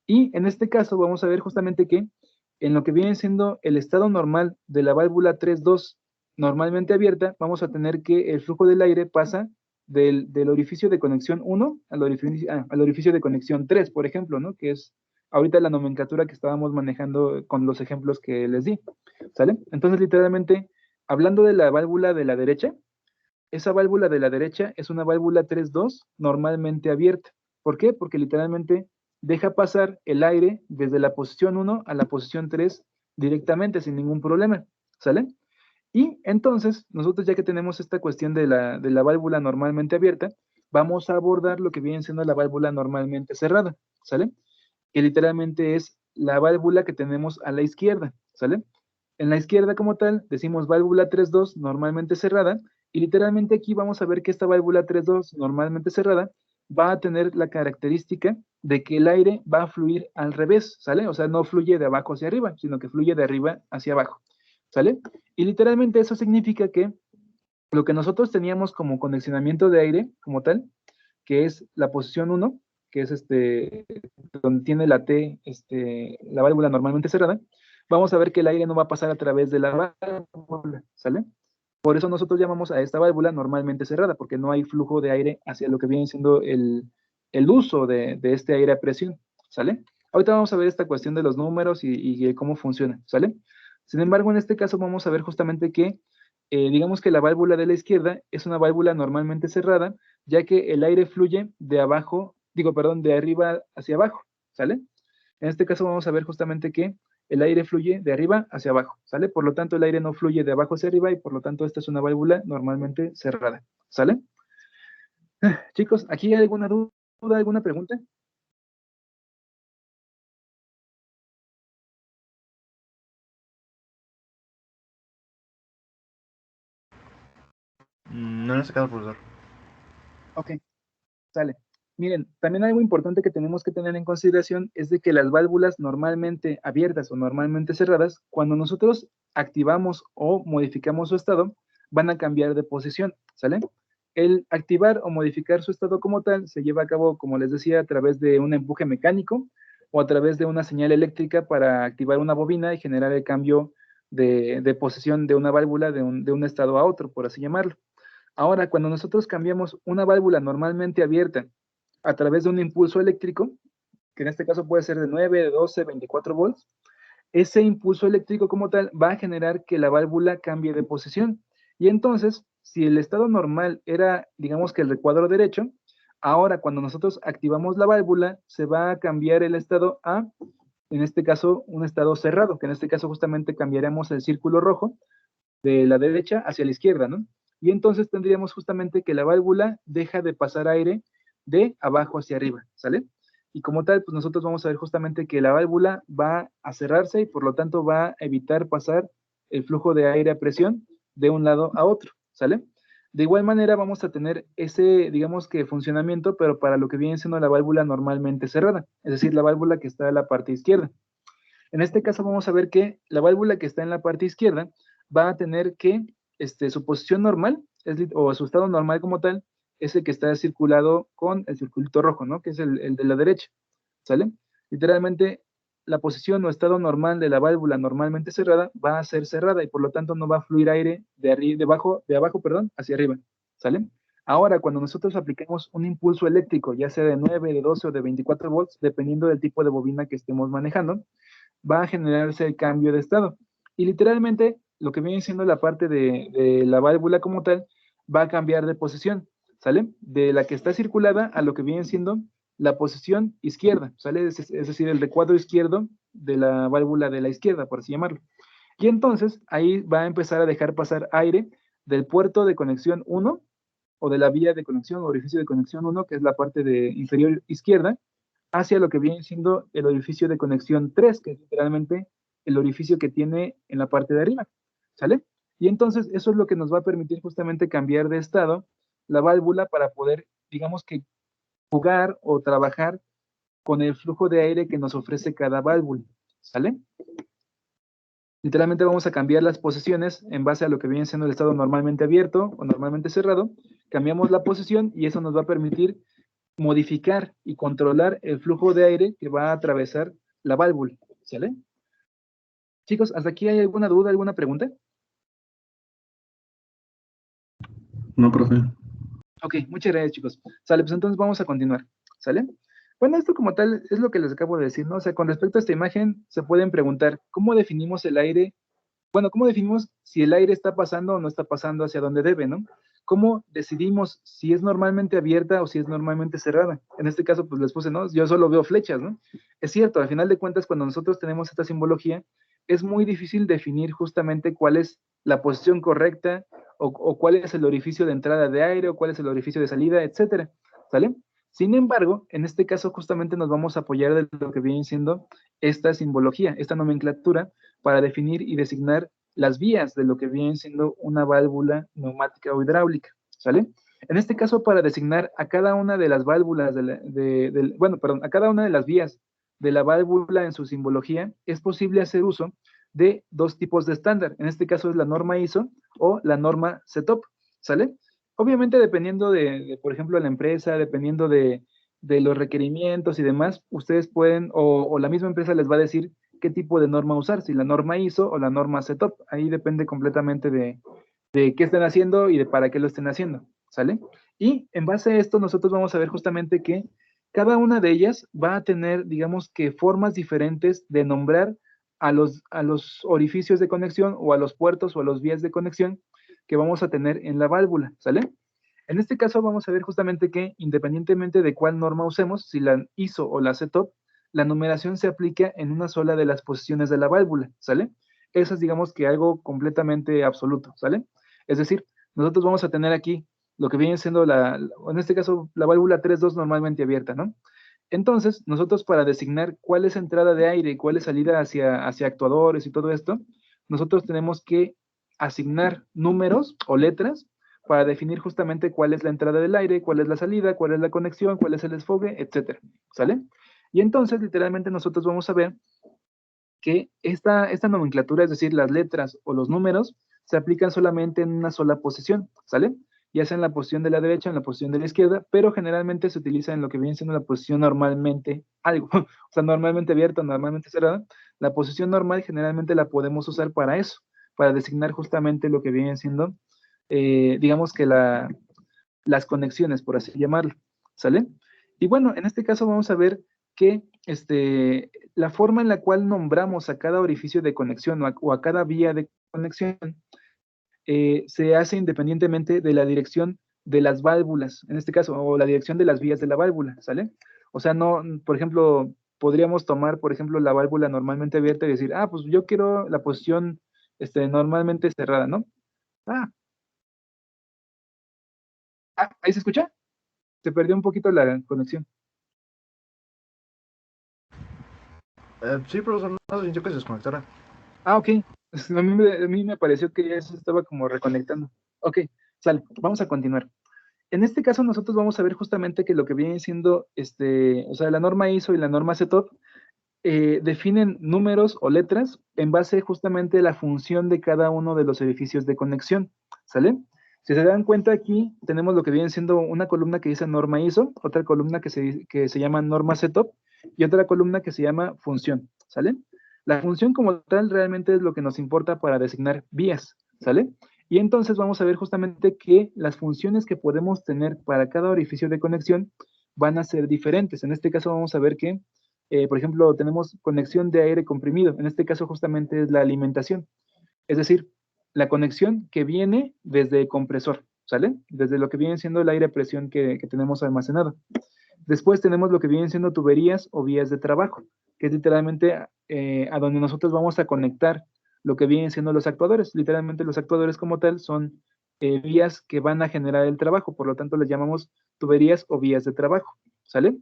Y en este caso vamos a ver justamente que en lo que viene siendo el estado normal de la válvula 3-2 normalmente abierta, vamos a tener que el flujo del aire pasa del orificio de conexión 1 al orificio de conexión 3, por ejemplo, ¿no? Que es ahorita la nomenclatura que estábamos manejando con los ejemplos que les di, ¿sale? Entonces, literalmente, hablando de la válvula de la derecha, esa válvula de la derecha es una válvula 3-2 normalmente abierta. ¿Por qué? Porque literalmente deja pasar el aire desde la posición 1 a la posición 3 directamente, sin ningún problema, ¿sale? Y entonces, nosotros ya que tenemos esta cuestión de la válvula normalmente abierta, vamos a abordar lo que viene siendo la válvula normalmente cerrada, ¿sale? Que literalmente es la válvula que tenemos a la izquierda, ¿sale? En la izquierda como tal, decimos válvula 3-2 normalmente cerrada, y literalmente aquí vamos a ver que esta válvula 3-2 normalmente cerrada va a tener la característica de que el aire va a fluir al revés, ¿sale? O sea, no fluye de abajo hacia arriba, sino que fluye de arriba hacia abajo, ¿sale? Y literalmente eso significa que lo que nosotros teníamos como condicionamiento de aire, como tal, que es la posición 1, que es donde tiene la T, la válvula normalmente cerrada, vamos a ver que el aire no va a pasar a través de la válvula, ¿sale? Por eso nosotros llamamos a esta válvula normalmente cerrada, porque no hay flujo de aire hacia lo que viene siendo el uso de este aire a presión, ¿sale? Ahorita vamos a ver esta cuestión de los números y cómo funciona, ¿sale? Sin embargo, en este caso vamos a ver justamente que, digamos que la válvula de la izquierda es una válvula normalmente cerrada, ya que el aire fluye de abajo, de arriba hacia abajo, ¿sale? En este caso vamos a ver justamente que el aire fluye de arriba hacia abajo, ¿sale? Por lo tanto, el aire no fluye de abajo hacia arriba y por lo tanto esta es una válvula normalmente cerrada, ¿sale? Chicos, ¿aquí hay alguna duda, alguna pregunta? No en este caso, profesor. Ok, sale. Miren, también algo importante que tenemos que tener en consideración es de que las válvulas normalmente abiertas o normalmente cerradas, cuando nosotros activamos o modificamos su estado, van a cambiar de posición, ¿sale? El activar o modificar su estado como tal se lleva a cabo, como les decía, a través de un empuje mecánico o a través de una señal eléctrica para activar una bobina y generar el cambio de posición de una válvula de un estado a otro, por así llamarlo. Ahora, cuando nosotros cambiamos una válvula normalmente abierta a través de un impulso eléctrico, que en este caso puede ser de 9, de 12, 24 volts, ese impulso eléctrico como tal va a generar que la válvula cambie de posición. Y entonces, si el estado normal era, digamos que el recuadro derecho, ahora cuando nosotros activamos la válvula, se va a cambiar el estado a, en este caso, un estado cerrado, que en este caso justamente cambiaremos el círculo rojo de la derecha hacia la izquierda, ¿no? Y entonces tendríamos justamente que la válvula deja de pasar aire de abajo hacia arriba, ¿sale? Y como tal, pues nosotros vamos a ver justamente que la válvula va a cerrarse y por lo tanto va a evitar pasar el flujo de aire a presión de un lado a otro, ¿sale? De igual manera vamos a tener ese, digamos que funcionamiento, pero para lo que viene siendo la válvula normalmente cerrada, es decir, la válvula que está en la parte izquierda. En este caso vamos a ver que la válvula que está en la parte izquierda va a tener que su posición normal, o su estado normal como tal, es el que está circulado con el circulito rojo, ¿no? Que es el de la derecha, ¿sale? Literalmente, la posición o estado normal de la válvula normalmente cerrada va a ser cerrada y por lo tanto no va a fluir aire de abajo, perdón, hacia arriba, ¿sale? Ahora, cuando nosotros aplicamos un impulso eléctrico, ya sea de 9, de 12 o de 24 volts, dependiendo del tipo de bobina que estemos manejando, va a generarse el cambio de estado. Y literalmente, lo que viene siendo la parte de la válvula como tal, va a cambiar de posición, ¿sale? De la que está circulada a lo que viene siendo la posición izquierda, ¿sale? Es decir, el recuadro izquierdo de la válvula de la izquierda, por así llamarlo. Y entonces, ahí va a empezar a dejar pasar aire del puerto de conexión 1, o de la vía de conexión, o orificio de conexión 1, que es la parte de inferior izquierda, hacia lo que viene siendo el orificio de conexión 3, que es literalmente el orificio que tiene en la parte de arriba, ¿sale? Y entonces eso es lo que nos va a permitir justamente cambiar de estado la válvula para poder, digamos que, jugar o trabajar con el flujo de aire que nos ofrece cada válvula, ¿sale? Literalmente vamos a cambiar las posiciones en base a lo que viene siendo el estado normalmente abierto o normalmente cerrado. Cambiamos la posición y eso nos va a permitir modificar y controlar el flujo de aire que va a atravesar la válvula, ¿sale? Chicos, ¿hasta aquí hay alguna duda, alguna pregunta? No, profe. Ok, muchas gracias, chicos. Sale, pues entonces vamos a continuar, ¿sale? Bueno, esto como tal es lo que les acabo de decir, ¿no? O sea, con respecto a esta imagen, se pueden preguntar, ¿cómo definimos el aire? Bueno, ¿cómo definimos si el aire está pasando o no está pasando hacia donde debe, ¿no? ¿Cómo decidimos si es normalmente abierta o si es normalmente cerrada? En este caso, pues les puse, ¿no? Yo solo veo flechas, ¿no? Es cierto, al final de cuentas, cuando nosotros tenemos esta simbología, es muy difícil definir justamente cuál es la posición correcta o cuál es el orificio de entrada de aire o cuál es el orificio de salida, etcétera, ¿sale? Sin embargo, en este caso justamente nos vamos a apoyar de lo que viene siendo esta simbología, esta nomenclatura, para definir y designar las vías de lo que viene siendo una válvula neumática o hidráulica, ¿sale? En este caso, para designar a cada una de las válvulas, a cada una de las vías de la válvula en su simbología, es posible hacer uso de dos tipos de estándar. En este caso es la norma ISO o la norma CETOP, ¿sale? Obviamente dependiendo por ejemplo, la empresa, dependiendo de los requerimientos y demás, ustedes pueden, o la misma empresa les va a decir qué tipo de norma usar, si la norma ISO o la norma CETOP. Ahí depende completamente de qué estén haciendo y de para qué lo estén haciendo, ¿sale? Y en base a esto nosotros vamos a ver justamente que cada una de ellas va a tener, digamos que, formas diferentes de nombrar a los orificios de conexión o a los puertos o a los vías de conexión que vamos a tener en la válvula, ¿sale? En este caso vamos a ver justamente que independientemente de cuál norma usemos, si la ISO o la CETOP, la numeración se aplica en una sola de las posiciones de la válvula, ¿sale? Eso es, digamos que algo completamente absoluto, ¿sale? Es decir, nosotros vamos a tener aquí lo que viene siendo en este caso, la válvula 3.2 normalmente abierta, ¿no? Entonces, nosotros para designar cuál es entrada de aire y cuál es salida hacia actuadores y todo esto, nosotros tenemos que asignar números o letras para definir justamente cuál es la entrada del aire, cuál es la salida, cuál es la conexión, cuál es el desfogue, etcétera, ¿sale? Y entonces, literalmente, nosotros vamos a ver que esta nomenclatura, es decir, las letras o los números, se aplican solamente en una sola posición, ¿sale? ya sea en la posición de la derecha o en la posición de la izquierda, pero generalmente se utiliza en lo que viene siendo la posición normalmente algo, o sea, normalmente abierta, normalmente cerrada. La posición normal generalmente la podemos usar para eso, para designar justamente lo que viene siendo, digamos que las conexiones, por así llamarlo, ¿sale? Y bueno, en este caso vamos a ver que la forma en la cual nombramos a cada orificio de conexión o a cada vía de conexión se hace independientemente de la dirección de las válvulas, en este caso, o la dirección de las vías de la válvula, ¿sale? O sea, no, por ejemplo, podríamos tomar, por ejemplo, la válvula normalmente abierta y decir, ah, pues yo quiero la posición normalmente cerrada, ¿no? Ah, ¿ahí se escucha? Se perdió un poquito la conexión. Sí, profesor, no sintió que se desconectara. Ah, ok. A mí me pareció que ya se estaba como reconectando. Ok, sale, vamos a continuar. En este caso nosotros vamos a ver justamente que lo que viene siendo, o sea, la norma ISO y la norma CETOP definen números o letras en base justamente a la función de cada uno de los edificios de conexión, ¿sale? Si se dan cuenta aquí, tenemos lo que viene siendo una columna que dice norma ISO, otra columna que se llama norma CETOP y otra columna que se llama función, ¿sale? La función como tal realmente es lo que nos importa para designar vías, ¿sale? Y entonces vamos a ver justamente que las funciones que podemos tener para cada orificio de conexión van a ser diferentes. En este caso vamos a ver que, por ejemplo, tenemos conexión de aire comprimido. En este caso justamente es la alimentación. Es decir, la conexión que viene desde el compresor, ¿sale? Desde lo que viene siendo el aire a presión que tenemos almacenado. Después tenemos lo que vienen siendo tuberías o vías de trabajo, que es literalmente a donde nosotros vamos a conectar lo que vienen siendo los actuadores. Literalmente los actuadores como tal son vías que van a generar el trabajo, por lo tanto les llamamos tuberías o vías de trabajo, ¿sale?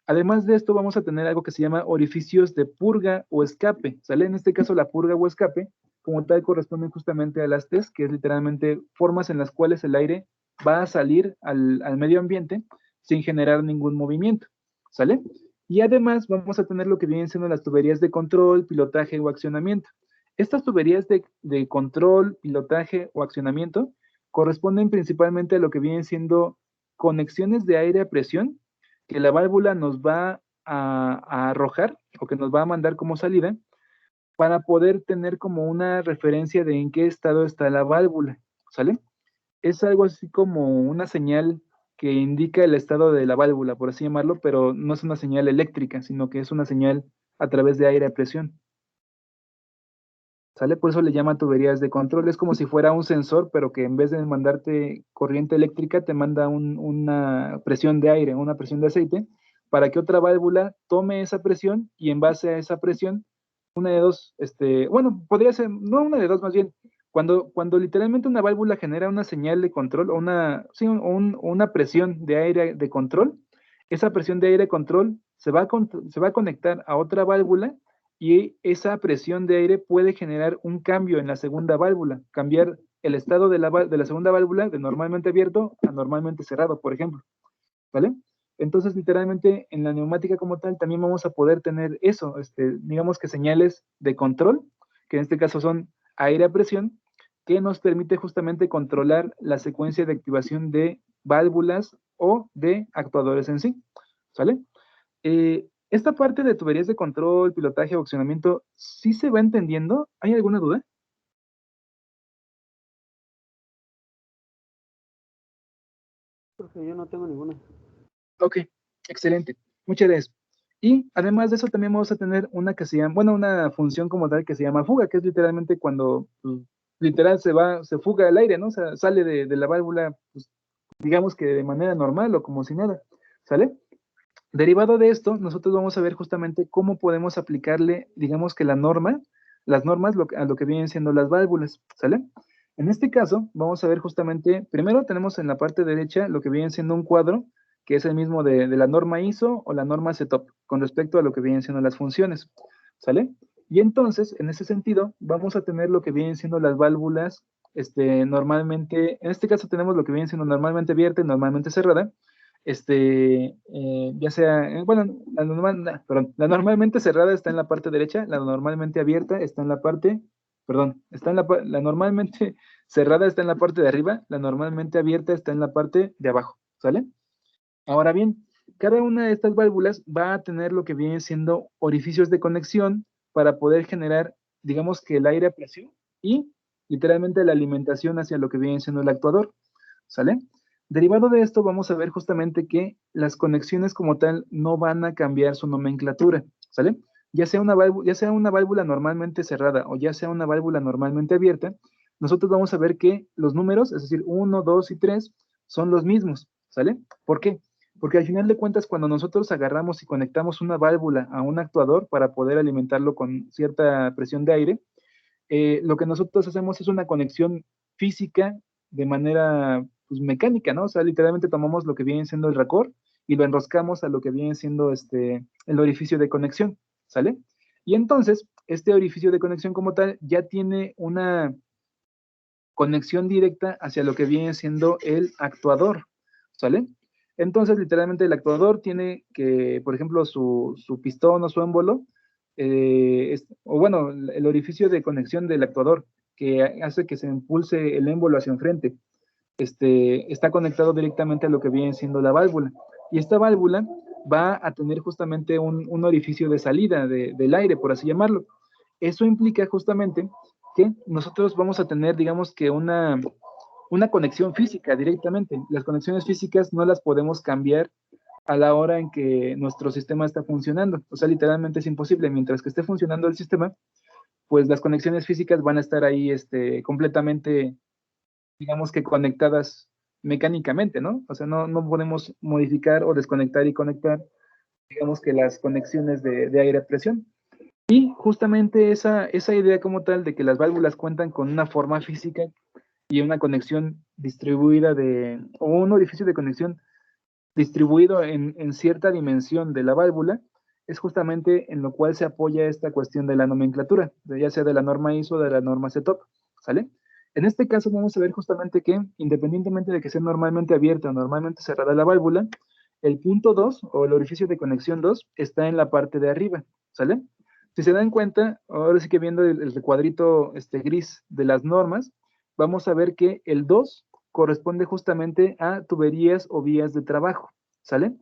Además de esto vamos a tener algo que se llama orificios de purga o escape, ¿sale? En este caso la purga o escape como tal corresponden justamente a las TES, que es literalmente formas en las cuales el aire va a salir al medio ambiente sin generar ningún movimiento, ¿sale? Y además vamos a tener lo que vienen siendo las tuberías de control, pilotaje o accionamiento. Estas tuberías de control, pilotaje o accionamiento corresponden principalmente a lo que vienen siendo conexiones de aire a presión que la válvula nos va a arrojar o que nos va a mandar como salida para poder tener como una referencia de en qué estado está la válvula, ¿sale? Es algo así como una señal que indica el estado de la válvula, por así llamarlo, pero no es una señal eléctrica, sino que es una señal a través de aire a presión. ¿Sale? Por eso le llaman tuberías de control. Es como si fuera un sensor, pero que en vez de mandarte corriente eléctrica, te manda una presión de aire, una presión de aceite, para que otra válvula tome esa presión y en base a esa presión, una de dos, bueno, podría ser, no una de dos más bien, cuando literalmente una válvula genera una señal de control o una presión de aire de control, esa presión de aire control se va a conectar a otra válvula y esa presión de aire puede generar un cambio en la segunda válvula, cambiar el estado de la segunda válvula de normalmente abierto a normalmente cerrado, por ejemplo, ¿vale? Entonces, literalmente, en la neumática como tal, también vamos a poder tener eso, digamos que señales de control, que en este caso son aire a presión, que nos permite justamente controlar la secuencia de activación de válvulas o de actuadores en sí, ¿sale? Esta parte de tuberías de control, pilotaje o accionamiento, ¿sí se va entendiendo? ¿Hay alguna duda? Profe, yo no tengo ninguna. Ok, excelente. Muchas gracias. Y además de eso también vamos a tener una que se llama, bueno, una función como tal que se llama fuga, que es literalmente cuando pues, literal se fuga el aire, ¿no? O sea, sale de la válvula, pues, digamos que de manera normal o como si nada, ¿sale? Derivado de esto, nosotros vamos a ver justamente cómo podemos aplicarle, digamos que las normas a lo que vienen siendo las válvulas, ¿sale? En este caso, vamos a ver justamente, primero tenemos en la parte derecha lo que viene siendo un cuadro, que es el mismo de la norma ISO o la norma CETOP, con respecto a lo que vienen siendo las funciones, ¿sale? Y entonces, en ese sentido, vamos a tener lo que vienen siendo las válvulas, normalmente, en este caso tenemos lo que viene siendo normalmente abierta y normalmente cerrada, ya sea, bueno, la normalmente cerrada está en la parte derecha, la normalmente abierta está en la parte, perdón, la normalmente cerrada está en la parte de arriba, la normalmente abierta está en la parte de abajo, ¿sale? Ahora bien, cada una de estas válvulas va a tener lo que viene siendo orificios de conexión para poder generar, digamos que el aire a presión y literalmente la alimentación hacia lo que viene siendo el actuador, ¿sale? Derivado de esto, vamos a ver justamente que las conexiones como tal no van a cambiar su nomenclatura, ¿sale? Ya sea una válvula normalmente cerrada o ya sea una válvula normalmente abierta, nosotros vamos a ver que los números, es decir, 1, 2 y 3, son los mismos, ¿sale? ¿Por qué? Porque al final de cuentas, cuando nosotros agarramos y conectamos una válvula a un actuador para poder alimentarlo con cierta presión de aire, lo que nosotros hacemos es una conexión física de manera pues, mecánica, ¿no? O sea, literalmente tomamos lo que viene siendo el racor y lo enroscamos a lo que viene siendo el orificio de conexión, ¿sale? Y entonces, este orificio de conexión como tal ya tiene una conexión directa hacia lo que viene siendo el actuador, ¿sale? Entonces, literalmente el actuador tiene que, por ejemplo, su pistón o su émbolo, o bueno, el orificio de conexión del actuador que hace que se impulse el émbolo hacia enfrente, está conectado directamente a lo que viene siendo la válvula. Y esta válvula va a tener justamente un orificio de salida del aire, por así llamarlo. Eso implica justamente que nosotros vamos a tener, digamos que una conexión física directamente. Las conexiones físicas no las podemos cambiar a la hora en que nuestro sistema está funcionando. O sea, literalmente es imposible. Mientras que esté funcionando el sistema, pues las conexiones físicas van a estar ahí completamente, digamos que conectadas mecánicamente, ¿no? O sea, no podemos modificar o desconectar y conectar, digamos que las conexiones de aire a presión. Y justamente esa idea como tal de que las válvulas cuentan con una forma física y una conexión distribuida o un orificio de conexión distribuido en cierta dimensión de la válvula, es justamente en lo cual se apoya esta cuestión de la nomenclatura, ya sea de la norma ISO o de la norma CETOP, ¿sale? En este caso vamos a ver justamente que, independientemente de que sea normalmente abierta o normalmente cerrada la válvula, el punto 2 o el orificio de conexión 2 está en la parte de arriba, ¿sale? Si se dan cuenta, ahora sí que viendo el recuadrito gris de las normas, vamos a ver que el 2 corresponde justamente a tuberías o vías de trabajo, ¿sale?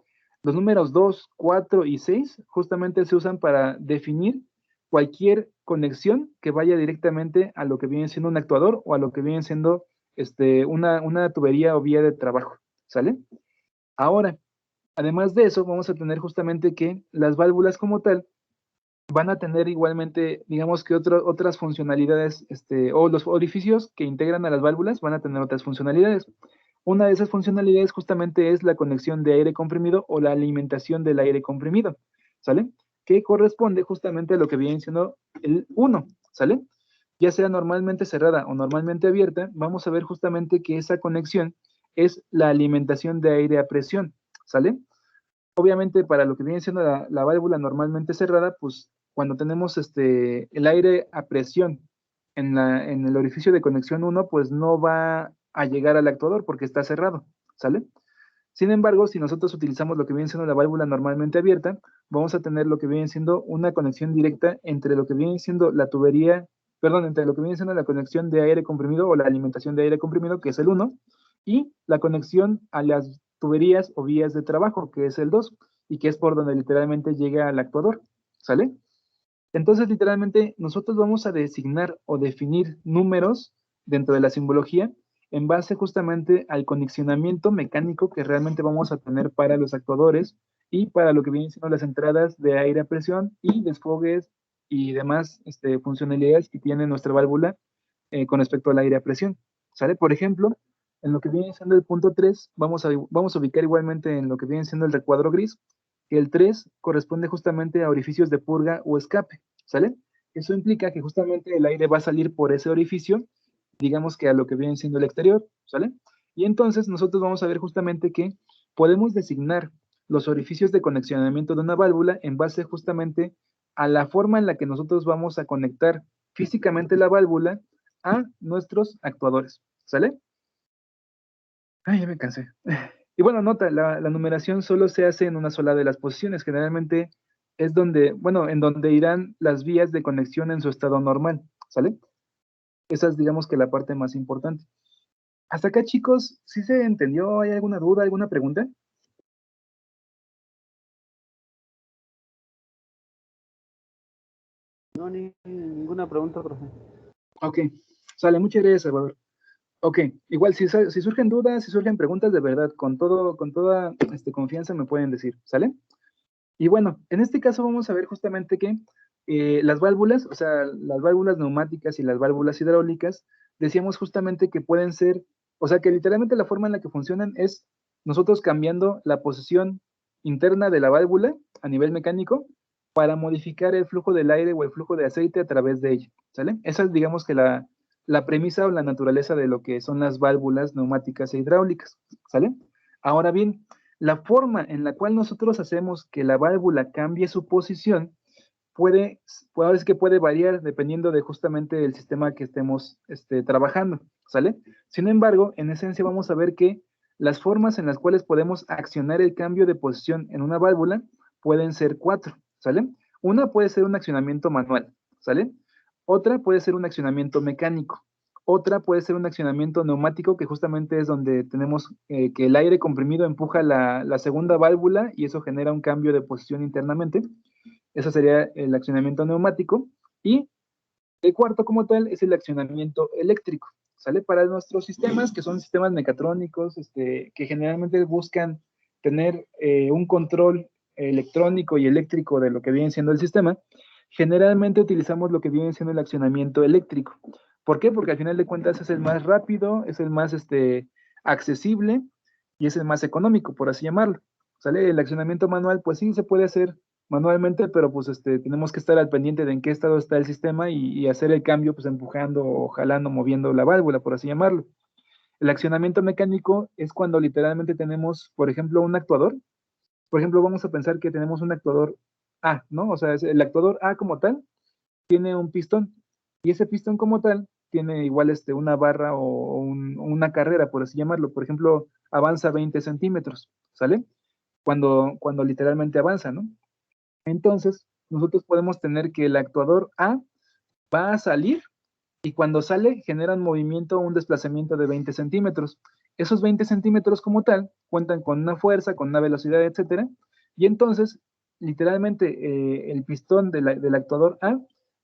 Los números 2, 4 y 6 justamente se usan para definir cualquier conexión que vaya directamente a lo que viene siendo un actuador o a lo que viene siendo una tubería o vía de trabajo, ¿sale? Ahora, además de eso, vamos a tener justamente que las válvulas como tal van a tener igualmente, digamos que otras funcionalidades, o los orificios que integran a las válvulas van a tener otras funcionalidades. Una de esas funcionalidades justamente es la conexión de aire comprimido o la alimentación del aire comprimido, ¿sale? Que corresponde justamente a lo que viene siendo el 1, ¿sale? Ya sea normalmente cerrada o normalmente abierta, vamos a ver justamente que esa conexión es la alimentación de aire a presión, ¿sale? Obviamente para lo que viene siendo la válvula normalmente cerrada, pues cuando tenemos el aire a presión en el orificio de conexión 1, pues no va a llegar al actuador porque está cerrado, ¿sale? Sin embargo, si nosotros utilizamos lo que viene siendo la válvula normalmente abierta, vamos a tener lo que viene siendo una conexión directa entre lo que viene siendo la tubería, perdón, entre lo que viene siendo la conexión de aire comprimido o la alimentación de aire comprimido, que es el 1, y la conexión a las tuberías o vías de trabajo, que es el 2, y que es por donde literalmente llega al actuador, ¿sale? Entonces, literalmente, nosotros vamos a designar o definir números dentro de la simbología en base justamente al condicionamiento mecánico que realmente vamos a tener para los actuadores y para lo que vienen siendo las entradas de aire a presión y desfogues y demás funcionalidades que tiene nuestra válvula con respecto al aire a presión. ¿Sale? Por ejemplo, en lo que viene siendo el punto 3, vamos a ubicar igualmente en lo que viene siendo el recuadro gris, que el 3 corresponde justamente a orificios de purga o escape, ¿sale? Eso implica que justamente el aire va a salir por ese orificio, digamos que a lo que viene siendo el exterior, ¿sale? Y entonces nosotros vamos a ver justamente que podemos designar los orificios de conexionamiento de una válvula en base justamente a la forma en la que nosotros vamos a conectar físicamente la válvula a nuestros actuadores, ¿sale? Ay, ya me cansé. Y bueno, nota, la numeración solo se hace en una sola de las posiciones, generalmente es donde, bueno, en donde irán las vías de conexión en su estado normal, ¿sale? Esa es, digamos que la parte más importante. Hasta acá, chicos, ¿sí se entendió? ¿Hay alguna duda, alguna pregunta? No, ninguna pregunta, profe. Ok, sale, muchas gracias, Salvador. Ok, igual si surgen dudas, si surgen preguntas de verdad, con toda confianza me pueden decir, ¿sale? Y bueno, en este caso vamos a ver justamente que las válvulas, o sea, las válvulas neumáticas y las válvulas hidráulicas, decíamos justamente que pueden ser, o sea, que literalmente la forma en la que funcionan es nosotros cambiando la posición interna de la válvula a nivel mecánico para modificar el flujo del aire o el flujo de aceite a través de ella, ¿sale? Esa es, digamos que la premisa o la naturaleza de lo que son las válvulas neumáticas e hidráulicas, ¿sale? Ahora bien, la forma en la cual nosotros hacemos que la válvula cambie su posición ahora sí que puede variar dependiendo de justamente el sistema que estemos trabajando, ¿sale? Sin embargo, en esencia vamos a ver que las formas en las cuales podemos accionar el cambio de posición en una válvula pueden ser 4, ¿sale? Una puede ser un accionamiento manual, ¿sale? Otra puede ser un accionamiento mecánico. Otra puede ser un accionamiento neumático, que justamente es donde tenemos que el aire comprimido empuja la segunda válvula y eso genera un cambio de posición internamente. Eso sería el accionamiento neumático. Y el cuarto como tal es el accionamiento eléctrico, ¿sale? Para nuestros sistemas, que son sistemas mecatrónicos, que generalmente buscan tener un control electrónico y eléctrico de lo que viene siendo el sistema, generalmente utilizamos lo que viene siendo el accionamiento eléctrico. ¿Por qué? Porque al final de cuentas es el más rápido, es el más accesible y es el más económico, por así llamarlo. ¿Sale? El accionamiento manual, pues sí, se puede hacer manualmente, pero pues tenemos que estar al pendiente de en qué estado está el sistema y hacer el cambio, pues empujando o jalando, moviendo la válvula, por así llamarlo. El accionamiento mecánico es cuando literalmente tenemos, por ejemplo, un actuador. Por ejemplo, vamos a pensar que tenemos un actuador A, ¿no? O sea, el actuador A como tal tiene un pistón y ese pistón como tal tiene igual una barra o una carrera, por así llamarlo. Por ejemplo, avanza 20 centímetros, ¿sale? Cuando literalmente avanza, ¿no? Entonces, nosotros podemos tener que el actuador A va a salir y cuando sale genera un movimiento o un desplazamiento de 20 centímetros. Esos 20 centímetros como tal cuentan con una fuerza, con una velocidad, etcétera. Y entonces, literalmente, el pistón del actuador A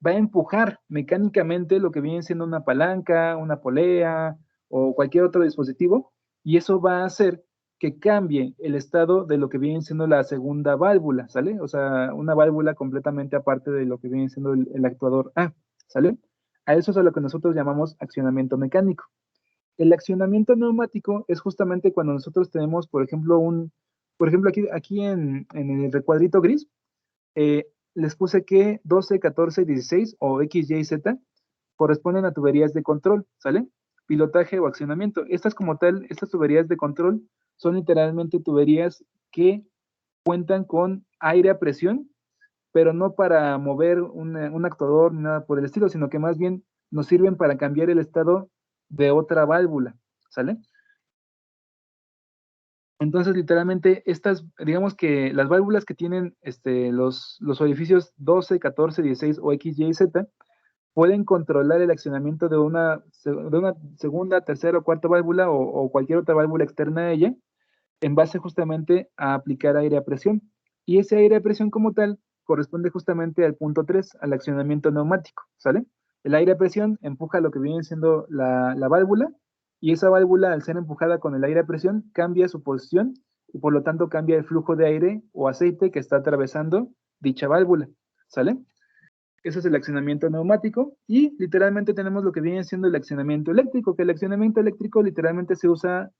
va a empujar mecánicamente lo que viene siendo una palanca, una polea o cualquier otro dispositivo, y eso va a hacer que cambie el estado de lo que viene siendo la segunda válvula, ¿sale? O sea, una válvula completamente aparte de lo que viene siendo el actuador A, ¿sale? A eso es a lo que nosotros llamamos accionamiento mecánico. El accionamiento neumático es justamente cuando nosotros tenemos, por ejemplo, aquí en el recuadrito gris, les puse que 12, 14, 16 o X, Y, Z corresponden a tuberías de control, ¿sale? Pilotaje o accionamiento. Estas como tal, estas tuberías de control son literalmente tuberías que cuentan con aire a presión, pero no para mover un actuador ni nada por el estilo, sino que más bien nos sirven para cambiar el estado de otra válvula, ¿sale? Entonces, literalmente, digamos que las válvulas que tienen los orificios 12, 14, 16 o X, Y, Z, pueden controlar el accionamiento de una segunda, tercera o cuarta válvula o cualquier otra válvula externa a ella, en base justamente a aplicar aire a presión. Y ese aire a presión como tal corresponde justamente al punto 3, al accionamiento neumático, ¿sale? El aire a presión empuja lo que viene siendo la válvula, y esa válvula, al ser empujada con el aire a presión, cambia su posición y por lo tanto cambia el flujo de aire o aceite que está atravesando dicha válvula, ¿sale? Ese es el accionamiento neumático y literalmente tenemos lo que viene siendo el accionamiento eléctrico, que el accionamiento eléctrico literalmente se usa,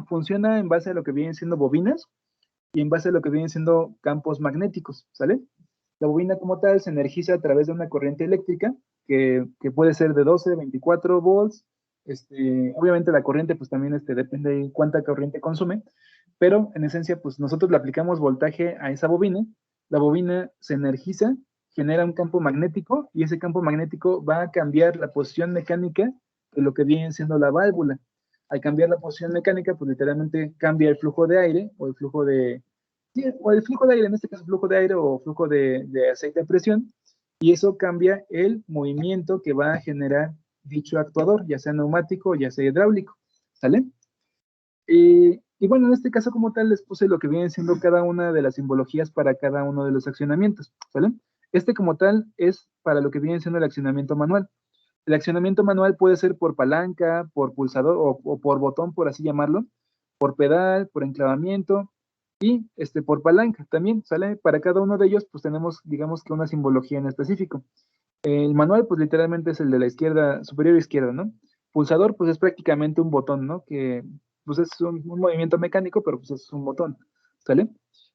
funciona en base a lo que vienen siendo bobinas y en base a lo que vienen siendo campos magnéticos, ¿sale? La bobina como tal se energiza a través de una corriente eléctrica que puede ser de 12, 24 volts. Obviamente la corriente pues también depende de cuánta corriente consume, pero en esencia pues nosotros le aplicamos voltaje a esa bobina, la bobina se energiza, genera un campo magnético y ese campo magnético va a cambiar la posición mecánica de lo que viene siendo la válvula. Al cambiar la posición mecánica, pues literalmente cambia el flujo de aire o el flujo de, sí, o el flujo de aire, en este caso flujo de aire o flujo de aceite a presión, y eso cambia el movimiento que va a generar dicho actuador, ya sea neumático, ya sea hidráulico, ¿sale? Y bueno, en este caso como tal les puse lo que viene siendo cada una de las simbologías para cada uno de los accionamientos, ¿sale? Este como tal es para lo que viene siendo el accionamiento manual. El accionamiento manual puede ser por palanca, por pulsador o por botón, por así llamarlo, por pedal, por enclavamiento y por palanca también, ¿sale? Para cada uno de ellos pues tenemos digamos que una simbología en específico. El manual pues literalmente es el de la izquierda, superior izquierda, ¿no? Pulsador pues es prácticamente un botón, ¿no? Que pues es un movimiento mecánico, pero pues es un botón, ¿sale?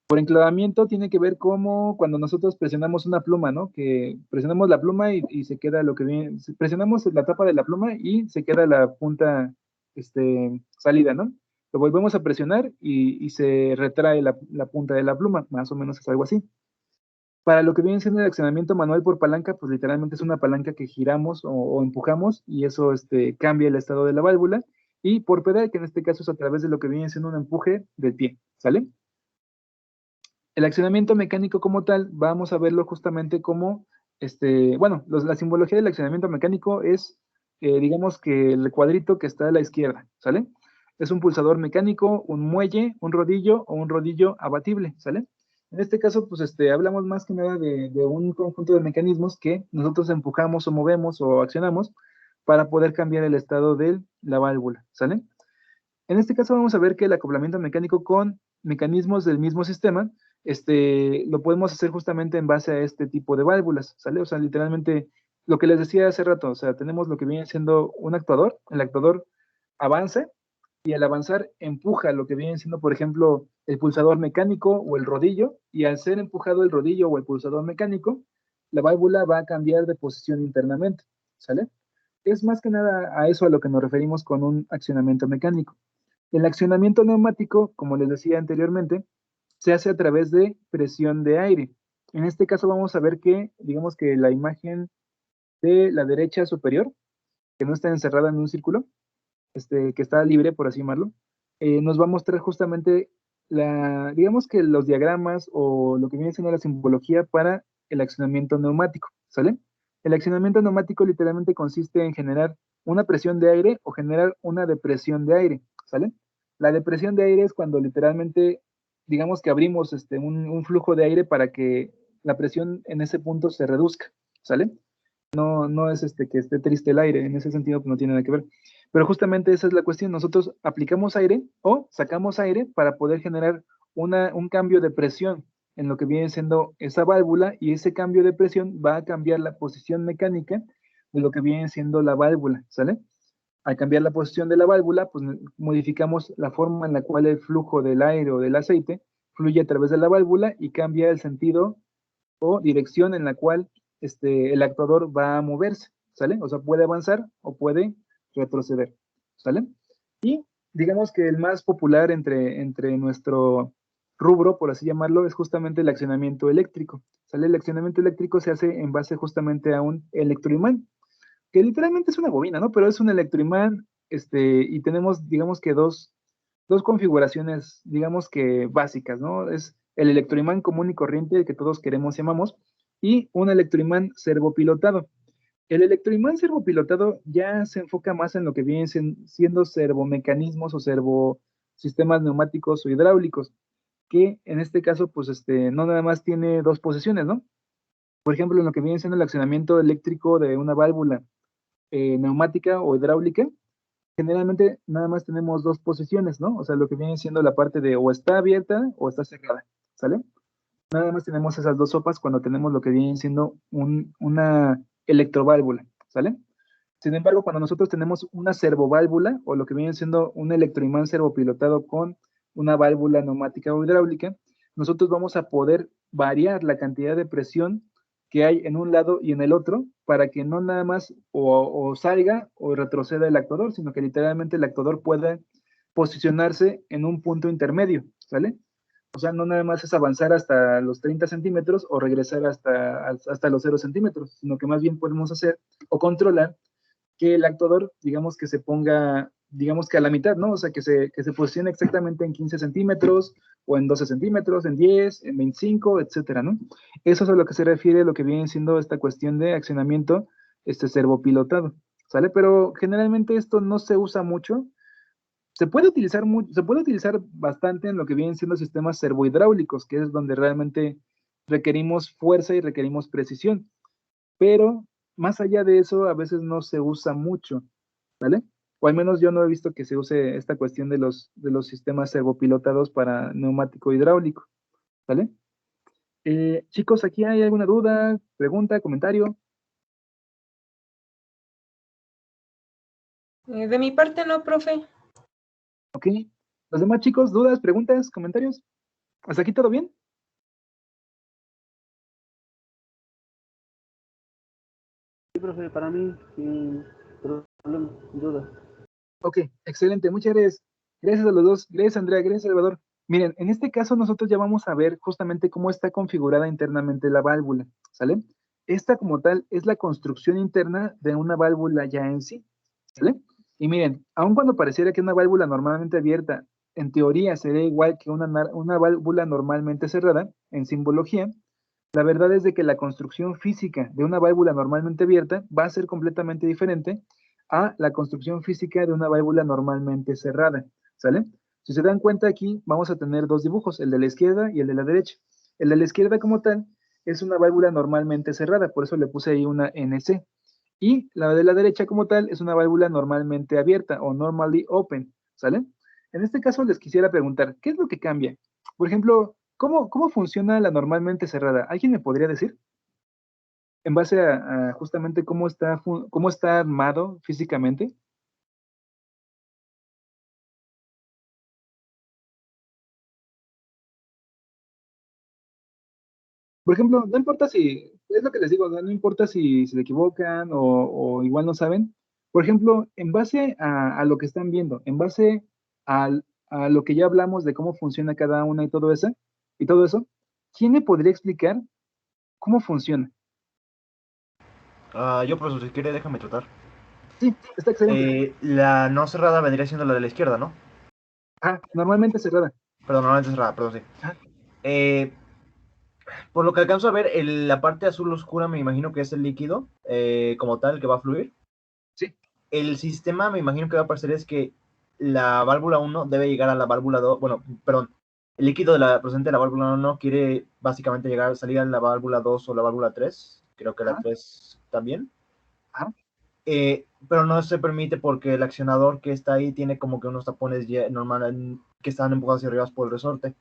Por enclavamiento tiene que ver como cuando nosotros presionamos una pluma, ¿no? Que presionamos la pluma y se queda lo que viene, presionamos la tapa de la pluma y se queda la punta salida, ¿no? Lo volvemos a presionar y se retrae la punta de la pluma, más o menos es algo así. Para lo que viene siendo el accionamiento manual por palanca, pues literalmente es una palanca que giramos o empujamos y eso cambia el estado de la válvula. Y por pedal, que en este caso es a través de lo que viene siendo un empuje del pie, ¿sale? El accionamiento mecánico como tal, vamos a verlo justamente como, bueno, la simbología del accionamiento mecánico es, digamos que el cuadrito que está a la izquierda, ¿sale? Es un pulsador mecánico, un muelle, un rodillo o un rodillo abatible, ¿sale? En este caso, pues hablamos más que nada de un conjunto de mecanismos que nosotros empujamos o movemos o accionamos para poder cambiar el estado de la válvula, ¿sale? En este caso vamos a ver que el acoplamiento mecánico con mecanismos del mismo sistema, lo podemos hacer justamente en base a este tipo de válvulas, ¿sale? O sea, literalmente, lo que les decía hace rato, o sea, tenemos lo que viene siendo un actuador, el actuador avanza, y al avanzar empuja lo que viene siendo, por ejemplo, el pulsador mecánico o el rodillo, y al ser empujado el rodillo o el pulsador mecánico, la válvula va a cambiar de posición internamente, ¿sale? Es más que nada a eso a lo que nos referimos con un accionamiento mecánico. El accionamiento neumático, como les decía anteriormente, se hace a través de presión de aire. En este caso vamos a ver que, digamos que la imagen de la derecha superior, que no está encerrada en un círculo, que está libre, por así llamarlo, nos va a mostrar justamente digamos que los diagramas o lo que viene siendo la simbología para el accionamiento neumático, ¿sale? El accionamiento neumático literalmente consiste en generar una presión de aire o generar una depresión de aire, ¿sale? La depresión de aire es cuando literalmente, digamos que abrimos un flujo de aire para que la presión en ese punto se reduzca, ¿sale? No es que esté triste el aire, en ese sentido pues no tiene nada que ver. Pero justamente esa es la cuestión, nosotros aplicamos aire o sacamos aire para poder generar un cambio de presión en lo que viene siendo esa válvula y ese cambio de presión va a cambiar la posición mecánica de lo que viene siendo la válvula, ¿sale? Al cambiar la posición de la válvula, pues modificamos la forma en la cual el flujo del aire o del aceite fluye a través de la válvula y cambia el sentido o dirección en la cual el actuador va a moverse, ¿sale? O sea, puede avanzar o puede retroceder, ¿sale? Y digamos que el más popular entre nuestro rubro, por así llamarlo, es justamente el accionamiento eléctrico, ¿sale? El accionamiento eléctrico se hace en base justamente a un electroimán, que literalmente es una bobina, ¿no? Pero es un electroimán, y tenemos, digamos que dos configuraciones, digamos que básicas, ¿no? Es el electroimán común y corriente, el que todos queremos y amamos, y un electroimán servopilotado. El electroimán servopilotado ya se enfoca más en lo que vienen siendo servomecanismos o servosistemas neumáticos o hidráulicos, que en este caso, pues, no nada más tiene dos posiciones, ¿no? Por ejemplo, en lo que viene siendo el accionamiento eléctrico de una válvula neumática o hidráulica, generalmente nada más tenemos dos posiciones, ¿no? O sea, lo que viene siendo la parte de o está abierta o está cerrada, ¿sale? Nada más tenemos esas dos sopas cuando tenemos lo que viene siendo una electroválvula, ¿sale? Sin embargo, cuando nosotros tenemos una servoválvula o lo que viene siendo un electroimán servopilotado con una válvula neumática o hidráulica, nosotros vamos a poder variar la cantidad de presión que hay en un lado y en el otro para que no nada más o salga o retroceda el actuador, sino que literalmente el actuador pueda posicionarse en un punto intermedio, ¿sale? O sea, no nada más es avanzar hasta los 30 centímetros o regresar hasta los 0 centímetros, sino que más bien podemos hacer o controlar que el actuador, digamos que se ponga, digamos que a la mitad, ¿no? O sea, que se posicione exactamente en 15 centímetros o en 12 centímetros, en 10, en 25, etcétera, ¿no? Eso es a lo que se refiere lo que viene siendo esta cuestión de accionamiento servopilotado, ¿sale? Pero generalmente esto no se usa mucho. Se puede utilizar bastante en lo que vienen siendo sistemas servohidráulicos, que es donde realmente requerimos fuerza y requerimos precisión. Pero más allá de eso, a veces no se usa mucho, ¿vale? O al menos yo no he visto que se use esta cuestión de los sistemas servopilotados para neumático hidráulico, ¿vale? Chicos, ¿aquí hay alguna duda, pregunta, comentario? De mi parte no, profe. ¿Ok? ¿Los demás chicos, dudas, preguntas, comentarios? ¿Hasta aquí todo bien? Sí, profe, para mí, sin problema, sin duda. Ok, excelente, muchas gracias. Gracias a los dos, gracias Andrea, gracias Salvador. Miren, en este caso nosotros ya vamos a ver justamente cómo está configurada internamente la válvula, ¿sale? Esta como tal es la construcción interna de una válvula ya en sí, ¿sale? Y miren, aun cuando pareciera que una válvula normalmente abierta, en teoría sería igual que una válvula normalmente cerrada, en simbología, la verdad es de que la construcción física de una válvula normalmente abierta va a ser completamente diferente a la construcción física de una válvula normalmente cerrada, ¿sale? Si se dan cuenta aquí, vamos a tener dos dibujos, el de la izquierda y el de la derecha. El de la izquierda como tal es una válvula normalmente cerrada, por eso le puse ahí una NC. Y la de la derecha como tal es una válvula normalmente abierta o normally open, ¿sale? En este caso les quisiera preguntar, ¿qué es lo que cambia? Por ejemplo, ¿cómo funciona la normalmente cerrada? ¿Alguien me podría decir? En base a justamente cómo está armado físicamente. Por ejemplo, no importa si, es lo que les digo, no importa si se equivocan o igual no saben. Por ejemplo, en base a lo que están viendo, en base a lo que ya hablamos de cómo funciona cada una y todo eso, ¿quién me podría explicar cómo funciona? Yo, profesor, si quiere, déjame tratar. Sí, está excelente. La no cerrada vendría siendo la de la izquierda, ¿no? Normalmente cerrada. Perdón, normalmente cerrada, perdón, sí. Ah, Eh, por lo que alcanzo a ver, la parte azul oscura me imagino que es el líquido como tal que va a fluir. sí. El sistema me imagino que va a pasar es que la válvula 1 debe llegar a la válvula 2, bueno, perdón, el líquido procedente de la válvula 1 quiere básicamente salir a la válvula 2 o la válvula 3, creo que la Ajá, 3 también. ajá. Pero no se permite porque el accionador que está ahí tiene como que unos tapones normal que están empujados hacia arriba por el resorte.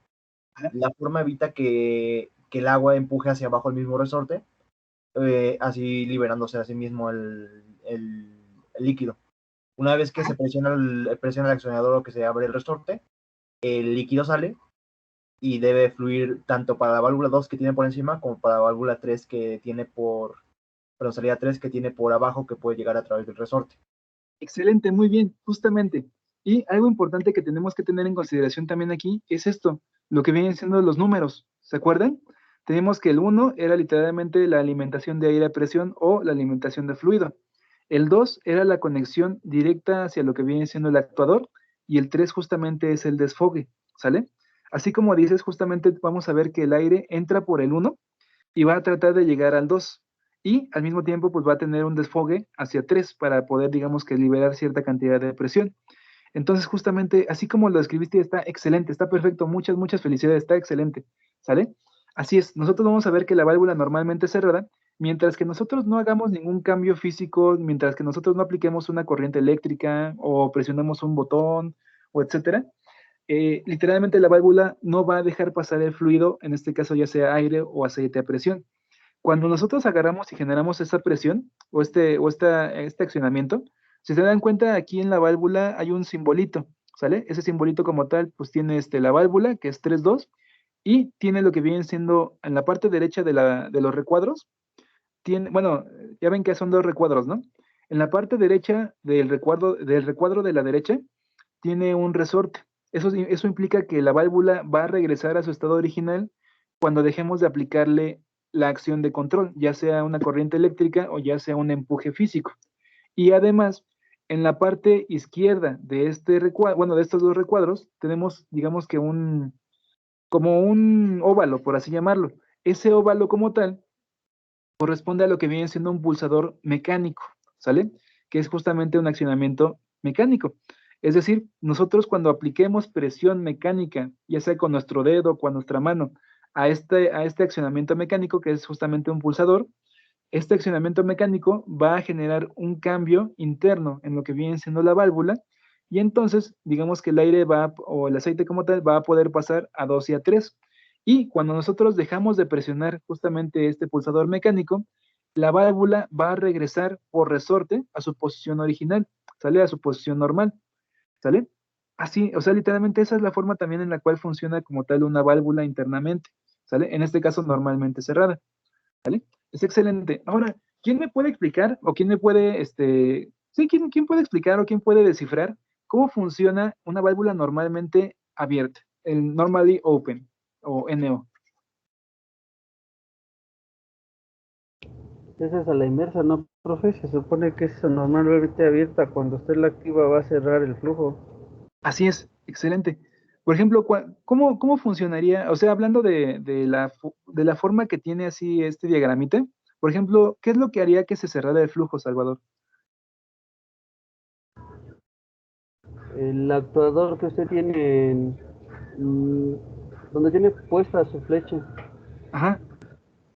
Ajá. La forma evita que el agua empuje hacia abajo el mismo resorte, así liberándose a sí mismo el líquido. Una vez que se presiona el accionador o que se abre el resorte, el líquido sale y debe fluir tanto para la válvula 2 que tiene por encima como para la válvula 3 que tiene salida 3 que tiene por abajo que puede llegar a través del resorte. Excelente, muy bien, justamente. Y algo importante que tenemos que tener en consideración también aquí es esto, lo que vienen siendo los números. ¿Se acuerdan? Tenemos que el 1 era literalmente la alimentación de aire a presión o la alimentación de fluido. El 2 era la conexión directa hacia lo que viene siendo el actuador y el 3 justamente es el desfogue, ¿sale? Así como dices, justamente vamos a ver que el aire entra por el 1 y va a tratar de llegar al 2 y al mismo tiempo pues va a tener un desfogue hacia 3 para poder digamos que liberar cierta cantidad de presión. Entonces justamente así como lo escribiste está excelente, está perfecto, muchas felicidades, está excelente, ¿sale? Así es, nosotros vamos a ver que la válvula normalmente cerrada, mientras que nosotros no hagamos ningún cambio físico, mientras que nosotros no apliquemos una corriente eléctrica o presionemos un botón o etcétera, literalmente la válvula no va a dejar pasar el fluido, en este caso ya sea aire o aceite a presión. Cuando nosotros agarramos y generamos esa presión este accionamiento, si se dan cuenta, aquí en la válvula hay un simbolito, ¿sale? Ese simbolito como tal, pues tiene la válvula, que es 3-2, y tiene lo que viene siendo en la parte derecha de los recuadros, bueno, ya ven que son dos recuadros, ¿no? En la parte derecha del recuadro de la derecha, tiene un resorte. Eso implica que la válvula va a regresar a su estado original cuando dejemos de aplicarle la acción de control, ya sea una corriente eléctrica o ya sea un empuje físico. Y además, en la parte izquierda de de estos dos recuadros, tenemos, digamos que como un óvalo, por así llamarlo. Ese óvalo como tal corresponde a lo que viene siendo un pulsador mecánico, ¿sale? que es justamente un accionamiento mecánico. Es decir, nosotros cuando apliquemos presión mecánica, ya sea con nuestro dedo o con nuestra mano, a este accionamiento mecánico, que es justamente un pulsador, este accionamiento mecánico va a generar un cambio interno en lo que viene siendo la válvula, y entonces, digamos que el aire o el aceite como tal, va a poder pasar a 2 y a 3. Y cuando nosotros dejamos de presionar justamente este pulsador mecánico, la válvula va a regresar por resorte a su posición original, ¿sale? A su posición normal, ¿sale? Así, o sea, literalmente esa es la forma también en la cual funciona como tal una válvula internamente, ¿sale? En este caso normalmente cerrada, ¿vale? Es excelente. Ahora, ¿quién me puede explicar o quién me puede, sí, quién puede explicar o quién puede descifrar cómo funciona una válvula normalmente abierta, el normally open o NO? Esa es a la inversa, ¿no, profe? Se supone que es normalmente abierta. Cuando usted la activa va a cerrar el flujo. Así es, excelente. Por ejemplo, ¿cómo funcionaría? O sea, hablando de la forma que tiene así este diagramita, por ejemplo, ¿qué es lo que haría que se cerrara el flujo, Salvador? El actuador que usted tiene donde tiene puesta su flecha. Ajá,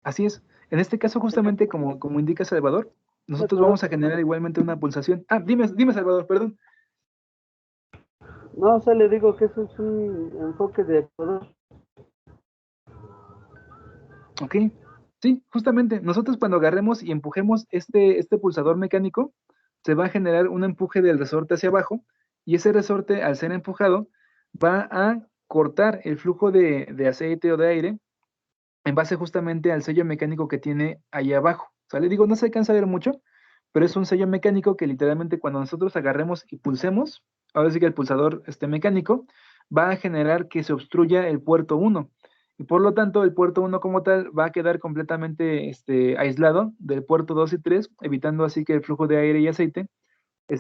así es. En este caso, justamente como indica Salvador, El nosotros actuador, vamos a generar igualmente una pulsación. Ah, dime Salvador, perdón. no, o sea, le digo que eso es un enfoque de actuador. Ok, sí, justamente, nosotros cuando agarremos y empujemos este pulsador mecánico, se va a generar un empuje del resorte hacia abajo, y ese resorte, al ser empujado, va a cortar el flujo de aceite o de aire en base justamente al sello mecánico que tiene ahí abajo, ¿sale? Digo, no se alcanza a ver mucho, pero es un sello mecánico que literalmente cuando nosotros agarremos y pulsemos, ahora sí que el pulsador mecánico, va a generar que se obstruya el puerto 1, y por lo tanto el puerto 1 como tal va a quedar completamente aislado del puerto 2 y 3, evitando así que el flujo de aire y aceite,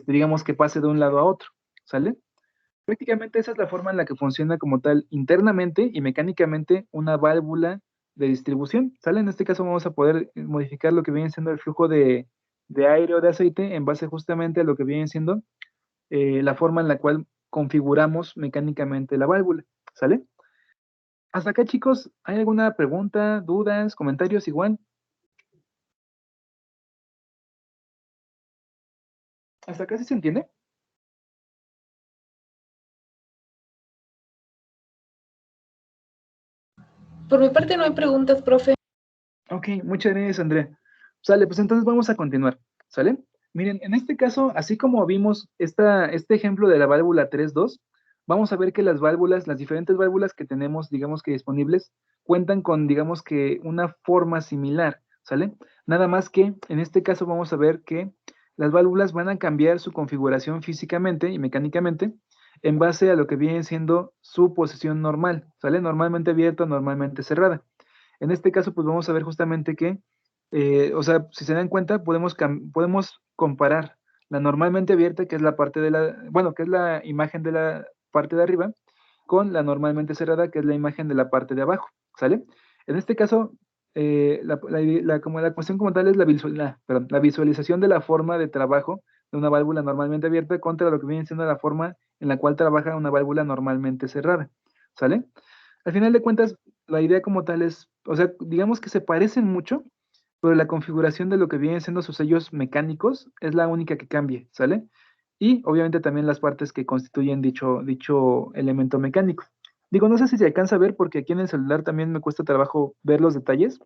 digamos que pase de un lado a otro, ¿sale? Prácticamente esa es la forma en la que funciona como tal internamente y mecánicamente una válvula de distribución, ¿sale? En este caso vamos a poder modificar lo que viene siendo el flujo de aire o de aceite en base justamente a lo que viene siendo la forma en la cual configuramos mecánicamente la válvula, ¿sale? Hasta acá, chicos, ¿hay alguna pregunta, dudas, comentarios igual? ¿Hasta acá sí se entiende? Por mi parte no hay preguntas, profe. Ok, muchas gracias, Andrea. Sale, pues entonces vamos a continuar, ¿sale? Miren, en este caso, así como vimos este ejemplo de la válvula 3.2, vamos a ver que las válvulas, las diferentes válvulas que tenemos, digamos que disponibles, cuentan con, digamos que, una forma similar, ¿sale? Nada más que, en este caso, vamos a ver que las válvulas van a cambiar su configuración físicamente y mecánicamente en base a lo que viene siendo su posición normal, ¿sale? Normalmente abierta, normalmente cerrada. En este caso, pues vamos a ver justamente que, o sea, si se dan cuenta, podemos comparar la normalmente abierta, que es la parte bueno, que es la imagen de la parte de arriba, con la normalmente cerrada, que es la imagen de la parte de abajo, ¿sale? En este caso, como la cuestión como tal es perdón, la visualización de la forma de trabajo de una válvula normalmente abierta contra lo que viene siendo la forma en la cual trabaja una válvula normalmente cerrada, ¿sale? Al final de cuentas, la idea como tal es, o sea, digamos que se parecen mucho, pero la configuración de lo que vienen siendo sus sellos mecánicos es la única que cambia, ¿sale? Y obviamente también las partes que constituyen dicho elemento mecánico. Digo, no sé si se alcanza a ver porque aquí en el celular también me cuesta trabajo ver los detalles,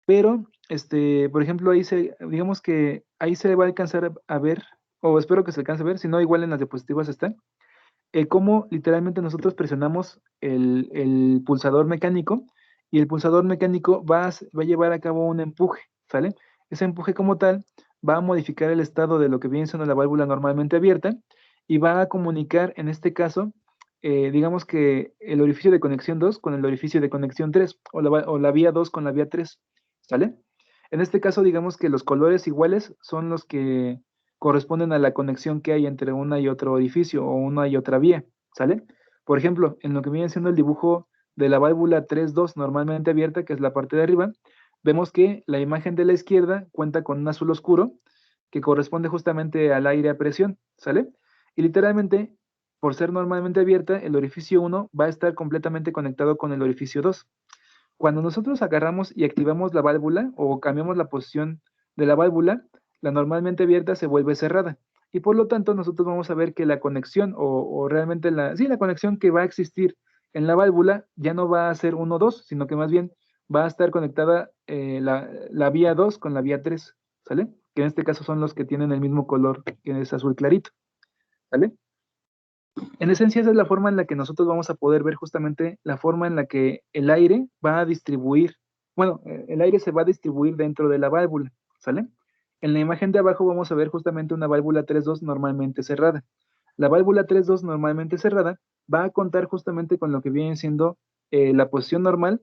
pero, por ejemplo, digamos que ahí se va a alcanzar a ver, o espero que se alcance a ver, si no, igual en las diapositivas están cómo literalmente nosotros presionamos el pulsador mecánico, y el pulsador mecánico va a llevar a cabo un empuje, ¿sale? Ese empuje como tal va a modificar el estado de lo que viene siendo la válvula normalmente abierta, y va a comunicar, en este caso, digamos que el orificio de conexión 2 con el orificio de conexión 3, o la vía 2 con la vía 3, ¿sale? En este caso, digamos que los colores iguales son los que corresponden a la conexión que hay entre una y otro orificio o una y otra vía, ¿sale? Por ejemplo, en lo que viene siendo el dibujo de la válvula 3.2 normalmente abierta, que es la parte de arriba, vemos que la imagen de la izquierda cuenta con un azul oscuro, que corresponde justamente al aire a presión, ¿sale? Y literalmente, por ser normalmente abierta, el orificio 1 va a estar completamente conectado con el orificio 2. Cuando nosotros agarramos y activamos la válvula o cambiamos la posición de la válvula, la normalmente abierta se vuelve cerrada. Y por lo tanto, nosotros vamos a ver que la conexión o realmente la conexión que va a existir en la válvula ya no va a ser 1-2, sino que más bien va a estar conectada la vía 2 con la vía 3, ¿sale? Que en este caso son los que tienen el mismo color, que es azul clarito, ¿sale? En esencia, esa es la forma en la que nosotros vamos a poder ver justamente la forma en la que el aire va a distribuir, bueno, el aire se va a distribuir dentro de la válvula, ¿sale? En la imagen de abajo vamos a ver justamente una válvula 3.2 normalmente cerrada. La válvula 3.2 normalmente cerrada va a contar justamente con lo que viene siendo la posición normal,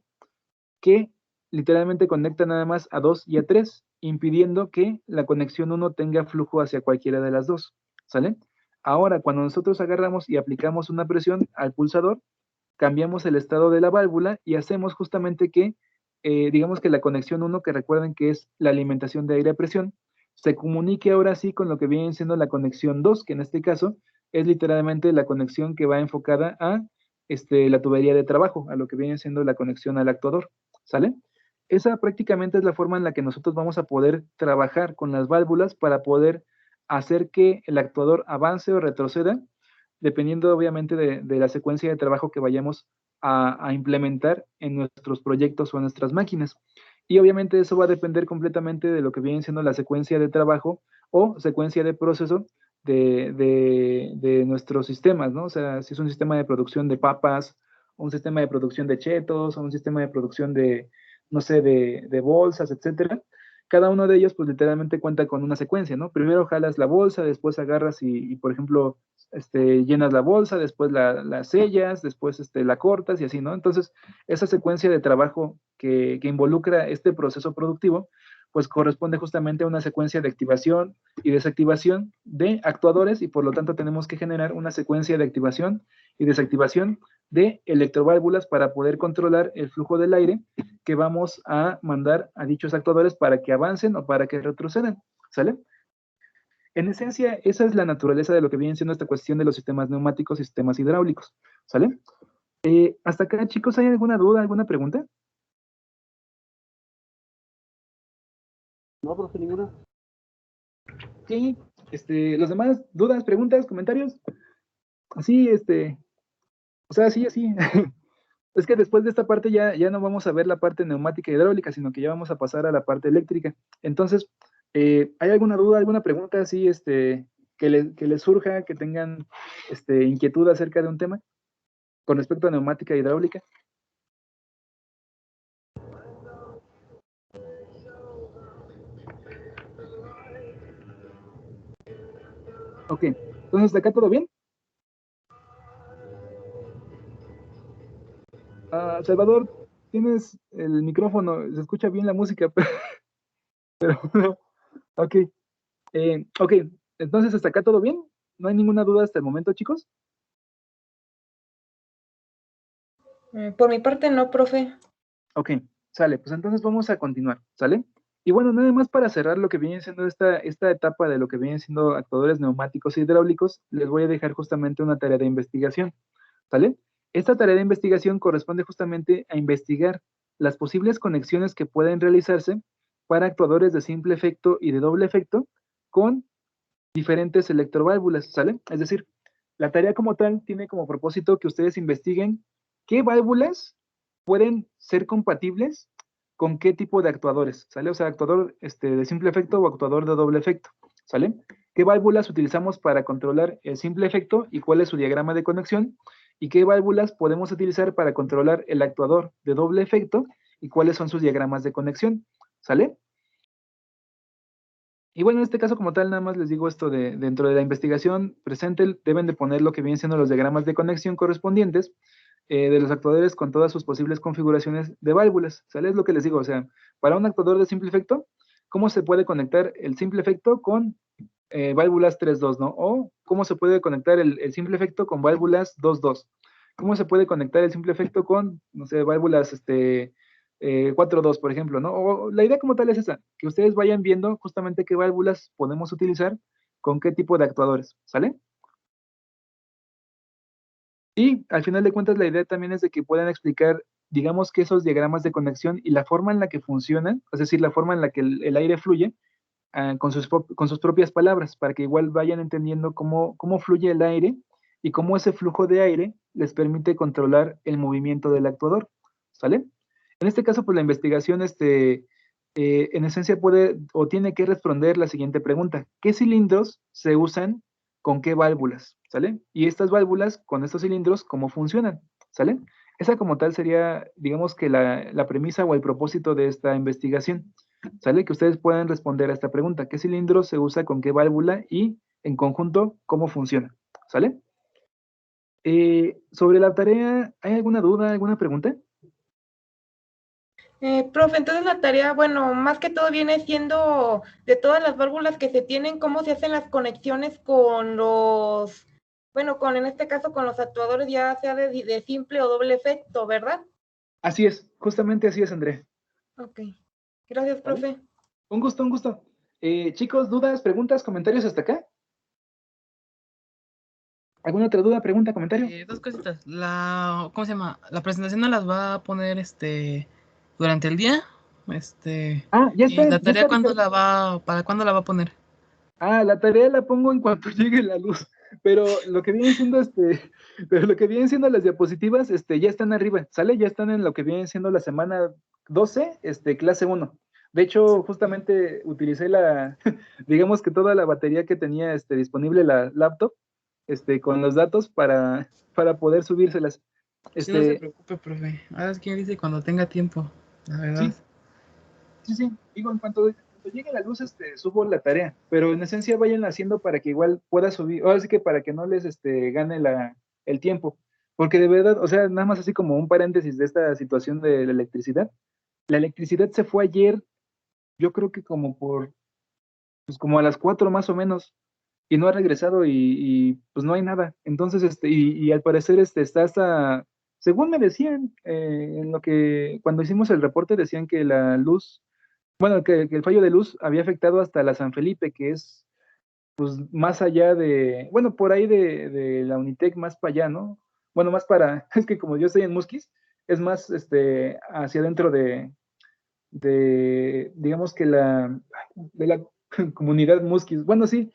que literalmente conecta nada más a 2 y a 3, impidiendo que la conexión 1 tenga flujo hacia cualquiera de las dos, ¿sale? Ahora, cuando nosotros agarramos y aplicamos una presión al pulsador, cambiamos el estado de la válvula y hacemos justamente que, digamos que la conexión 1, que recuerden que es la alimentación de aire a presión, se comunique ahora sí con lo que viene siendo la conexión 2, que en este caso es literalmente la conexión que va enfocada a la tubería de trabajo, a lo que viene siendo la conexión al actuador, ¿sale? Esa prácticamente es la forma en la que nosotros vamos a poder trabajar con las válvulas para poder hacer que el actuador avance o retroceda, dependiendo obviamente de la secuencia de trabajo que vayamos a implementar en nuestros proyectos o en nuestras máquinas. Y obviamente eso va a depender completamente de lo que viene siendo la secuencia de trabajo o secuencia de proceso de nuestros sistemas, ¿no? O sea, si es un sistema de producción de papas, un sistema de producción de chetos, o un sistema de producción de, no sé, de bolsas, etcétera. Cada uno de ellos, pues literalmente cuenta con una secuencia, ¿no? Primero jalas la bolsa, después agarras y por ejemplo, llenas la bolsa, después la sellas, después la cortas y así, ¿no? Entonces, esa secuencia de trabajo que involucra este proceso productivo, pues corresponde justamente a una secuencia de activación y desactivación de actuadores y por lo tanto tenemos que generar una secuencia de activación y desactivación de electroválvulas para poder controlar el flujo del aire que vamos a mandar a dichos actuadores para que avancen o para que retrocedan, ¿sale? En esencia, esa es la naturaleza de lo que viene siendo esta cuestión de los sistemas neumáticos y sistemas hidráulicos, ¿sale? Hasta acá, chicos, ¿hay alguna duda, alguna pregunta? No, profe, ninguna. Sí, los demás, dudas, preguntas, comentarios. Así, o sea, sí, así. Es que después de esta parte ya no vamos a ver la parte neumática y hidráulica, sino que ya vamos a pasar a la parte eléctrica. Entonces, ¿hay alguna duda, alguna pregunta así, que les surja, que tengan inquietud acerca de un tema con respecto a neumática e hidráulica? Ok, entonces, ¿de acá todo bien? Salvador, tienes el micrófono, se escucha bien la música, pero no. Ok, ok, entonces, ¿hasta acá todo bien? ¿No hay ninguna duda hasta el momento, chicos? Por mi parte, no, profe. Ok, sale, pues entonces vamos a continuar, ¿sale? Y bueno, nada más para cerrar lo que viene siendo esta etapa de lo que vienen siendo actuadores neumáticos e hidráulicos, les voy a dejar justamente una tarea de investigación, ¿sale? Esta tarea de investigación corresponde justamente a investigar las posibles conexiones que pueden realizarse para actuadores de simple efecto y de doble efecto con diferentes electroválvulas, ¿sale? Es decir, la tarea como tal tiene como propósito que ustedes investiguen qué válvulas pueden ser compatibles con qué tipo de actuadores, ¿sale? O sea, actuador de simple efecto o actuador de doble efecto, ¿sale? ¿Qué válvulas utilizamos para controlar el simple efecto y cuál es su diagrama de conexión? ¿Y qué válvulas podemos utilizar para controlar el actuador de doble efecto y cuáles son sus diagramas de conexión? ¿Sale? Y bueno, en este caso como tal, nada más les digo esto dentro de la investigación presente, deben de poner lo que vienen siendo los diagramas de conexión correspondientes de los actuadores con todas sus posibles configuraciones de válvulas, ¿sale? Es lo que les digo, o sea, para un actuador de simple efecto, ¿cómo se puede conectar el simple efecto con válvulas 3.2, ¿no? O ¿cómo se puede conectar el simple efecto con válvulas 2.2? ¿Cómo se puede conectar el simple efecto con, no sé, válvulas 4.2, por ejemplo, ¿no? O la idea como tal es esa, que ustedes vayan viendo justamente qué válvulas podemos utilizar con qué tipo de actuadores, ¿sale? Y al final de cuentas la idea también es de que puedan explicar, digamos que esos diagramas de conexión y la forma en la que funcionan, es decir, la forma en la que el aire fluye, con sus propias palabras, para que igual vayan entendiendo cómo fluye el aire y cómo ese flujo de aire les permite controlar el movimiento del actuador, ¿sale? En este caso, pues la investigación, en esencia puede o tiene que responder la siguiente pregunta: ¿qué cilindros se usan con qué válvulas? ¿Sale? Y estas válvulas, con estos cilindros, ¿cómo funcionan? ¿Sale? Esa como tal sería, digamos que la premisa o el propósito de esta investigación. ¿Sale? Que ustedes puedan responder a esta pregunta: ¿qué cilindro se usa con qué válvula y en conjunto cómo funciona? ¿Sale? Sobre la tarea, ¿hay alguna duda, alguna pregunta? Profe, entonces la tarea, bueno, más que todo viene siendo de todas las válvulas que se tienen, cómo se hacen las conexiones con los, bueno, con en este caso con los actuadores, ya sea de simple o doble efecto, ¿verdad? Así es, justamente así es, André. Ok. Gracias, ¿Vale? profe. Un gusto, un gusto. Chicos, dudas, preguntas, comentarios hasta acá. ¿Alguna otra duda, pregunta, comentario? Dos cositas. ¿Cómo se llama? La presentación no las va a poner durante el día. Ya Y está, la ya tarea, está, Ricardo. ¿para cuándo la va a poner? La tarea la pongo en cuanto llegue la luz, pero lo que vienen siendo pero lo que vienen siendo las diapositivas, ya están arriba, ¿sale? Ya están en lo que viene siendo la semana 12, clase 1. De hecho, justamente utilicé digamos que toda la batería que tenía, disponible la laptop, con los datos para poder subírselas. Sí, no se preocupe, profe. Ahora es quien dice cuando tenga tiempo, la verdad. Sí, digo, en cuanto llegue la luz, subo la tarea, pero en esencia vayan haciendo para que igual pueda subir, ahora sí que para que no les, gane el tiempo, porque de verdad, o sea, nada más así como un paréntesis de esta situación de la electricidad se fue ayer, yo creo que pues como a las 4 más o menos, y no ha regresado pues no hay nada, entonces, y al parecer, está hasta, según me decían, en lo que, cuando hicimos el reporte decían que la luz, bueno, que el fallo de luz había afectado hasta la San Felipe, que es pues más allá bueno, por ahí de la Unitec, más para allá, ¿no? Bueno, más para, es que como yo estoy en Musquis, es más hacia adentro digamos que de la comunidad Musquis. Bueno, sí,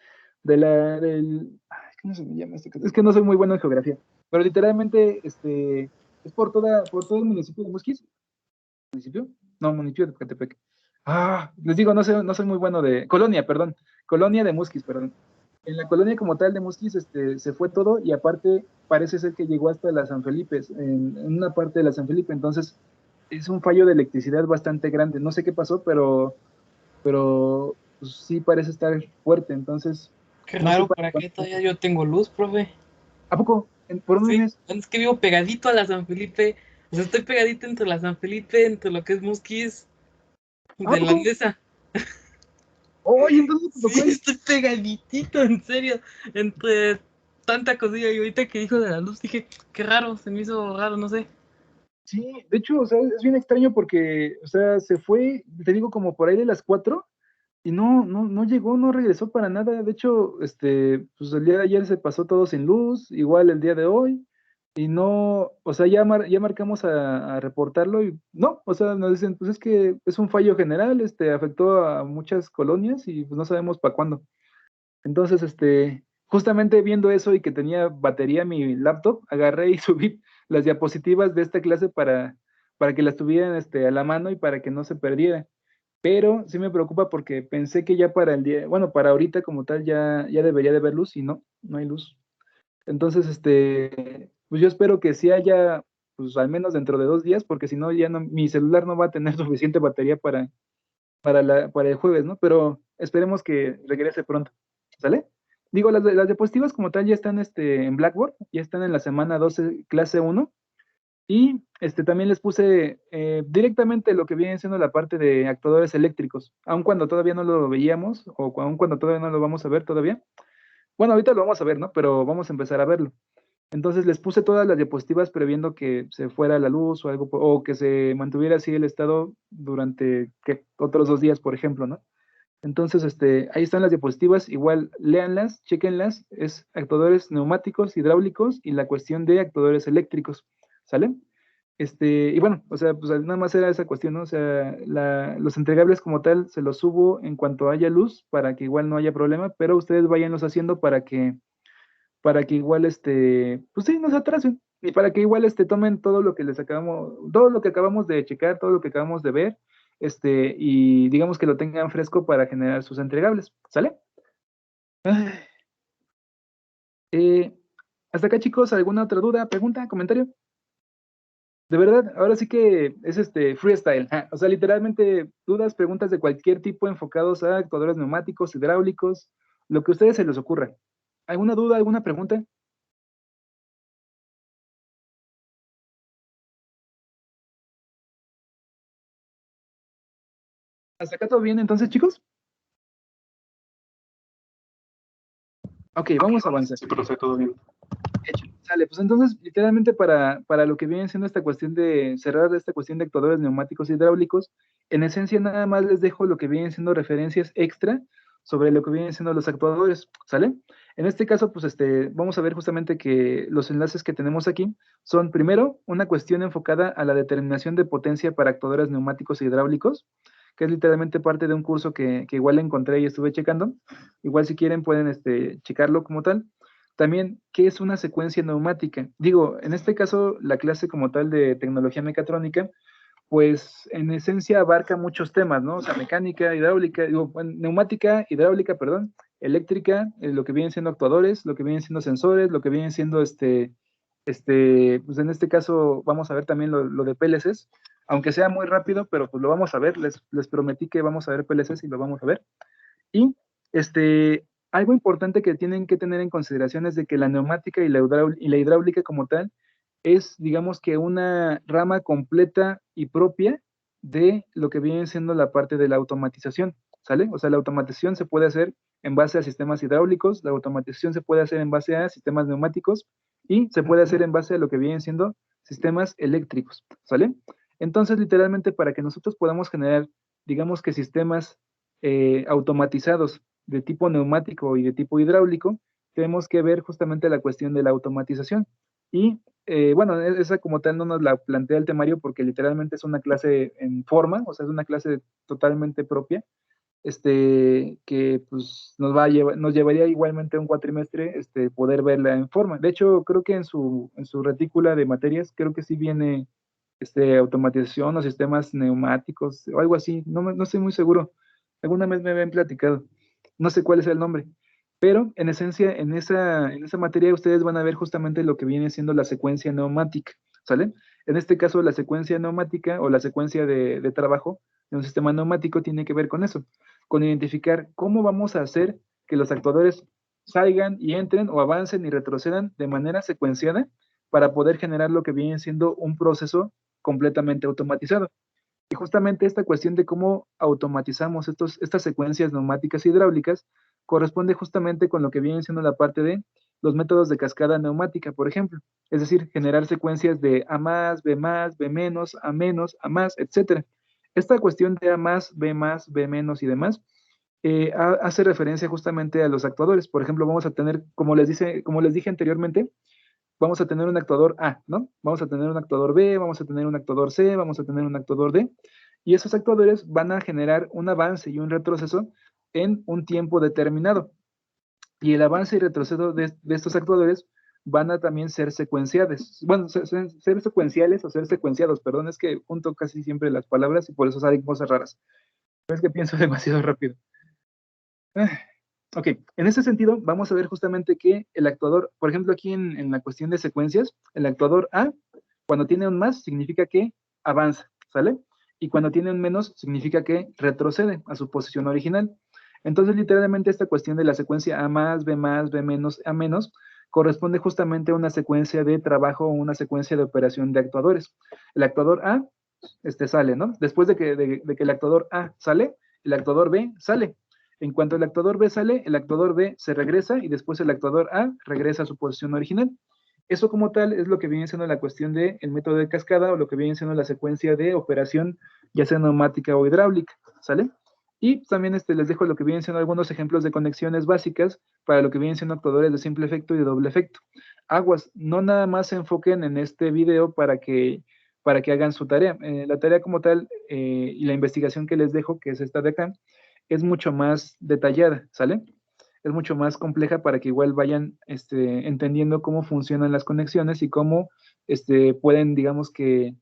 ¿cómo se me llama esto? Es que no soy muy bueno en geografía, pero literalmente, es por todo el municipio de Musquis. ¿Municipio? No, municipio de Catepec. Les digo, no soy muy bueno Colonia, perdón. Colonia de Musquis, perdón. En la colonia como tal de Musquis, se fue todo y aparte parece ser que llegó hasta la San Felipe, en una parte de la San Felipe, entonces es un fallo de electricidad bastante grande. No sé qué pasó, pero pues, sí parece estar fuerte, entonces Qué no sé raro, para ¿para qué cuándo. todavía yo tengo luz, profe? ¿A poco? ¿Por dónde Sí, vives? es que vivo pegadito a la San Felipe. O sea, estoy pegadito entre la San Felipe, entre lo que es Musquis, ¿A de la poco? Andesa. Oye, entonces te tocó Sí, ahí. estoy pegaditito, en serio. Entre tanta cosilla. Y ahorita que dijo de la luz, dije, qué raro, se me hizo raro, no sé. Sí, de hecho, o sea, es bien extraño porque, o sea, se fue, te digo, como por ahí de las 4 y no llegó, no regresó para nada. De hecho, pues el día de ayer se pasó todo sin luz, igual el día de hoy, y no, o sea, ya marcamos a reportarlo y no, o sea, nos dicen, pues es que es un fallo general, afectó a muchas colonias y pues no sabemos para cuándo. Entonces, justamente viendo eso y que tenía batería mi laptop, agarré y subí las diapositivas de esta clase para que las tuvieran, a la mano y para que no se perdiera. Pero sí me preocupa porque pensé que ya para el día, bueno, para ahorita como tal ya debería de haber luz y no hay luz. Entonces, pues yo espero que sí haya, pues al menos dentro de 2 días, porque si no, ya no, mi celular no va a tener suficiente batería para el jueves, ¿no? Pero esperemos que regrese pronto, ¿sale? Digo, las diapositivas como tal ya están, en Blackboard, ya están en la semana 12, clase 1, y también les puse directamente lo que viene siendo la parte de actuadores eléctricos, aun cuando todavía no lo veíamos, o aun cuando todavía no lo vamos a ver todavía. Bueno, ahorita lo vamos a ver, ¿no? Pero vamos a empezar a verlo. Entonces les puse todas las diapositivas previendo que se fuera la luz o algo, o que se mantuviera así el estado durante otros 2 días, por ejemplo, ¿no? Entonces, ahí están las diapositivas, igual léanlas, chéquenlas, es actuadores neumáticos, hidráulicos y la cuestión de actuadores eléctricos, ¿sale? Y bueno, o sea, pues nada más era esa cuestión, ¿no? O sea, los entregables como tal se los subo en cuanto haya luz para que igual no haya problema, pero ustedes váyanlos haciendo para que igual, pues sí, no se atrasen y para que igual, tomen todo lo que todo lo que acabamos de checar, todo lo que acabamos de ver, y digamos que lo tengan fresco para generar sus entregables, ¿sale? Ay. Hasta acá, chicos, ¿alguna otra duda, pregunta, comentario? De verdad, ahora sí que es freestyle, o sea, literalmente dudas, preguntas de cualquier tipo enfocados a actuadores neumáticos, hidráulicos, lo que a ustedes se les ocurra. ¿Alguna duda, alguna pregunta? ¿Hasta acá todo bien entonces, chicos? Ok, vamos a avanzar. Sí, profe, todo bien. Hecho. Sale, pues entonces, literalmente para lo que viene siendo esta cuestión de cerrar esta cuestión de actuadores neumáticos y hidráulicos, en esencia nada más les dejo lo que vienen siendo referencias extra sobre lo que vienen siendo los actuadores, ¿sale? En este caso, pues vamos a ver justamente que los enlaces que tenemos aquí son, primero, una cuestión enfocada a la determinación de potencia para actuadores neumáticos e hidráulicos, que es literalmente parte de un curso que igual encontré y estuve checando. Igual si quieren pueden checarlo como tal. También, ¿qué es una secuencia neumática? Digo, en este caso, la clase como tal de tecnología mecatrónica, pues en esencia abarca muchos temas, ¿no? O sea, mecánica, hidráulica, neumática, hidráulica, perdón, eléctrica, lo que vienen siendo actuadores, lo que vienen siendo sensores, lo que vienen siendo pues en este caso vamos a ver también lo de PLCs, aunque sea muy rápido, pero pues lo vamos a ver, les prometí que vamos a ver PLCs y lo vamos a ver. Y algo importante que tienen que tener en consideración es de que la neumática y la hidráulica como tal es, digamos que una rama completa y propia de lo que viene siendo la parte de la automatización, ¿sale? O sea, la automatización se puede hacer en base a sistemas hidráulicos, la automatización se puede hacer en base a sistemas neumáticos y se puede hacer en base a lo que vienen siendo sistemas eléctricos, ¿sale? Entonces, literalmente, para que nosotros podamos generar, digamos que sistemas automatizados de tipo neumático y de tipo hidráulico, tenemos que ver justamente la cuestión de la automatización. Y bueno, esa como tal no nos la plantea el temario porque literalmente es una clase en forma, o sea, es una clase totalmente propia, que pues nos llevaría igualmente un cuatrimestre poder verla en forma. De hecho, creo que en su retícula de materias, creo que sí viene automatización o sistemas neumáticos o algo así, no estoy muy seguro. Alguna vez me habían platicado, no sé cuál es el nombre, pero en esencia, en esa materia ustedes van a ver justamente lo que viene siendo la secuencia neumática, ¿sale? En este caso, la secuencia neumática o la secuencia de trabajo de un sistema neumático tiene que ver con eso, con identificar cómo vamos a hacer que los actuadores salgan y entren o avancen y retrocedan de manera secuenciada para poder generar lo que viene siendo un proceso completamente automatizado. Y justamente esta cuestión de cómo automatizamos estas secuencias neumáticas e hidráulicas corresponde justamente con lo que viene siendo la parte de los métodos de cascada neumática, por ejemplo. Es decir, generar secuencias de A más, B menos, A más, etc. Esta cuestión de A más, B menos y demás hace referencia justamente a los actuadores. Por ejemplo, vamos a tener, como les dije anteriormente, vamos a tener un actuador A, ¿no? Vamos a tener un actuador B, vamos a tener un actuador C, vamos a tener un actuador D, y esos actuadores van a generar un avance y un retroceso en un tiempo determinado. Y el avance y retroceso de estos actuadores van a también ser secuenciales. Bueno, ser secuenciales o ser secuenciados, perdón, es que junto casi siempre las palabras y por eso salen cosas raras. Pero es que pienso demasiado rápido. Ok, en ese sentido, vamos a ver justamente que el actuador, por ejemplo, aquí en la cuestión de secuencias, el actuador A, cuando tiene un más, significa que avanza, ¿sale? Y cuando tiene un menos, significa que retrocede a su posición original. Entonces, literalmente, esta cuestión de la secuencia A más, B menos, A menos, corresponde justamente a una secuencia de trabajo o una secuencia de operación de actuadores. El actuador A, sale, ¿no? Después de que el actuador A sale, el actuador B sale. En cuanto el actuador B sale, el actuador B se regresa y después el actuador A regresa a su posición original. Eso como tal es lo que viene siendo la cuestión del método de cascada o lo que viene siendo la secuencia de operación, ya sea neumática o hidráulica, ¿sale? Y también les dejo lo que vienen siendo algunos ejemplos de conexiones básicas para lo que vienen siendo actuadores de simple efecto y de doble efecto. Aguas, no nada más se enfoquen en este video para que hagan su tarea. La tarea como tal y la investigación que les dejo, que es esta de acá, es mucho más detallada, ¿sale? Es mucho más compleja para que igual vayan entendiendo cómo funcionan las conexiones y cómo pueden, digamos que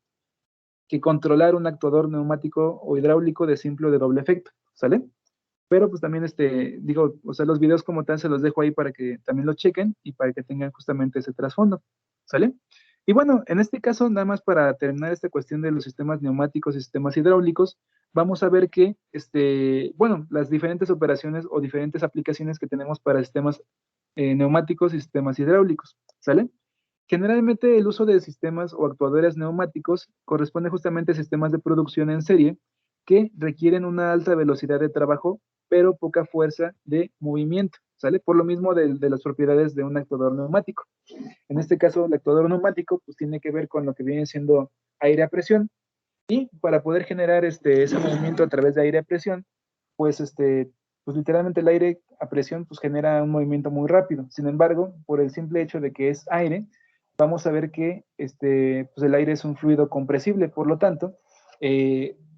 controlar un actuador neumático o hidráulico de simple o de doble efecto, ¿sale? Pero pues también, digo, o sea, los videos como tal se los dejo ahí para que también lo chequen y para que tengan justamente ese trasfondo, ¿sale? Y bueno, en este caso, nada más para terminar esta cuestión de los sistemas neumáticos y sistemas hidráulicos, vamos a ver que, bueno, las diferentes operaciones o diferentes aplicaciones que tenemos para sistemas neumáticos y sistemas hidráulicos, ¿sale? Generalmente el uso de sistemas o actuadores neumáticos corresponde justamente a sistemas de producción en serie que requieren una alta velocidad de trabajo, pero poca fuerza de movimiento, ¿sale? Por lo mismo de las propiedades de un actuador neumático. En este caso, el actuador neumático pues tiene que ver con lo que viene siendo aire a presión y para poder generar ese movimiento a través de aire a presión, pues pues literalmente el aire a presión pues genera un movimiento muy rápido. Sin embargo, por el simple hecho de que es aire, vamos a ver que pues el aire es un fluido compresible, por lo tanto,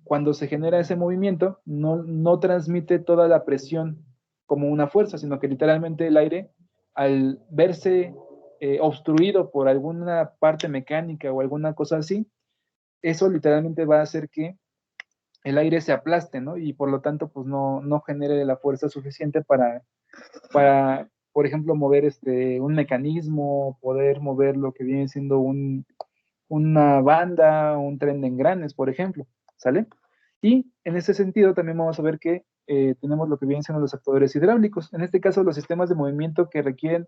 cuando se genera ese movimiento, no transmite toda la presión como una fuerza, sino que literalmente el aire, al verse obstruido por alguna parte mecánica o alguna cosa así, eso literalmente va a hacer que el aire se aplaste, ¿no? Y por lo tanto, pues no genere la fuerza suficiente para por ejemplo, mover un mecanismo, poder mover lo que viene siendo una banda, un tren de engranes, por ejemplo, ¿sale? Y en ese sentido también vamos a ver que tenemos lo que vienen siendo los actuadores hidráulicos. En este caso, los sistemas de movimiento que requieren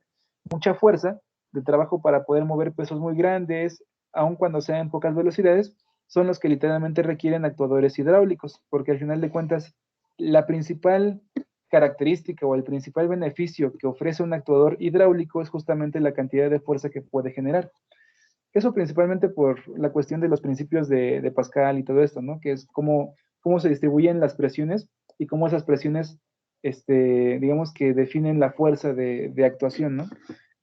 mucha fuerza de trabajo para poder mover pesos muy grandes, aun cuando sean en pocas velocidades, son los que literalmente requieren actuadores hidráulicos, porque al final de cuentas, la principal característica o el principal beneficio que ofrece un actuador hidráulico es justamente la cantidad de fuerza que puede generar. Eso principalmente por la cuestión de los principios de Pascal y todo esto, ¿no? Que es cómo se distribuyen las presiones y cómo esas presiones, digamos que definen la fuerza de actuación, ¿no?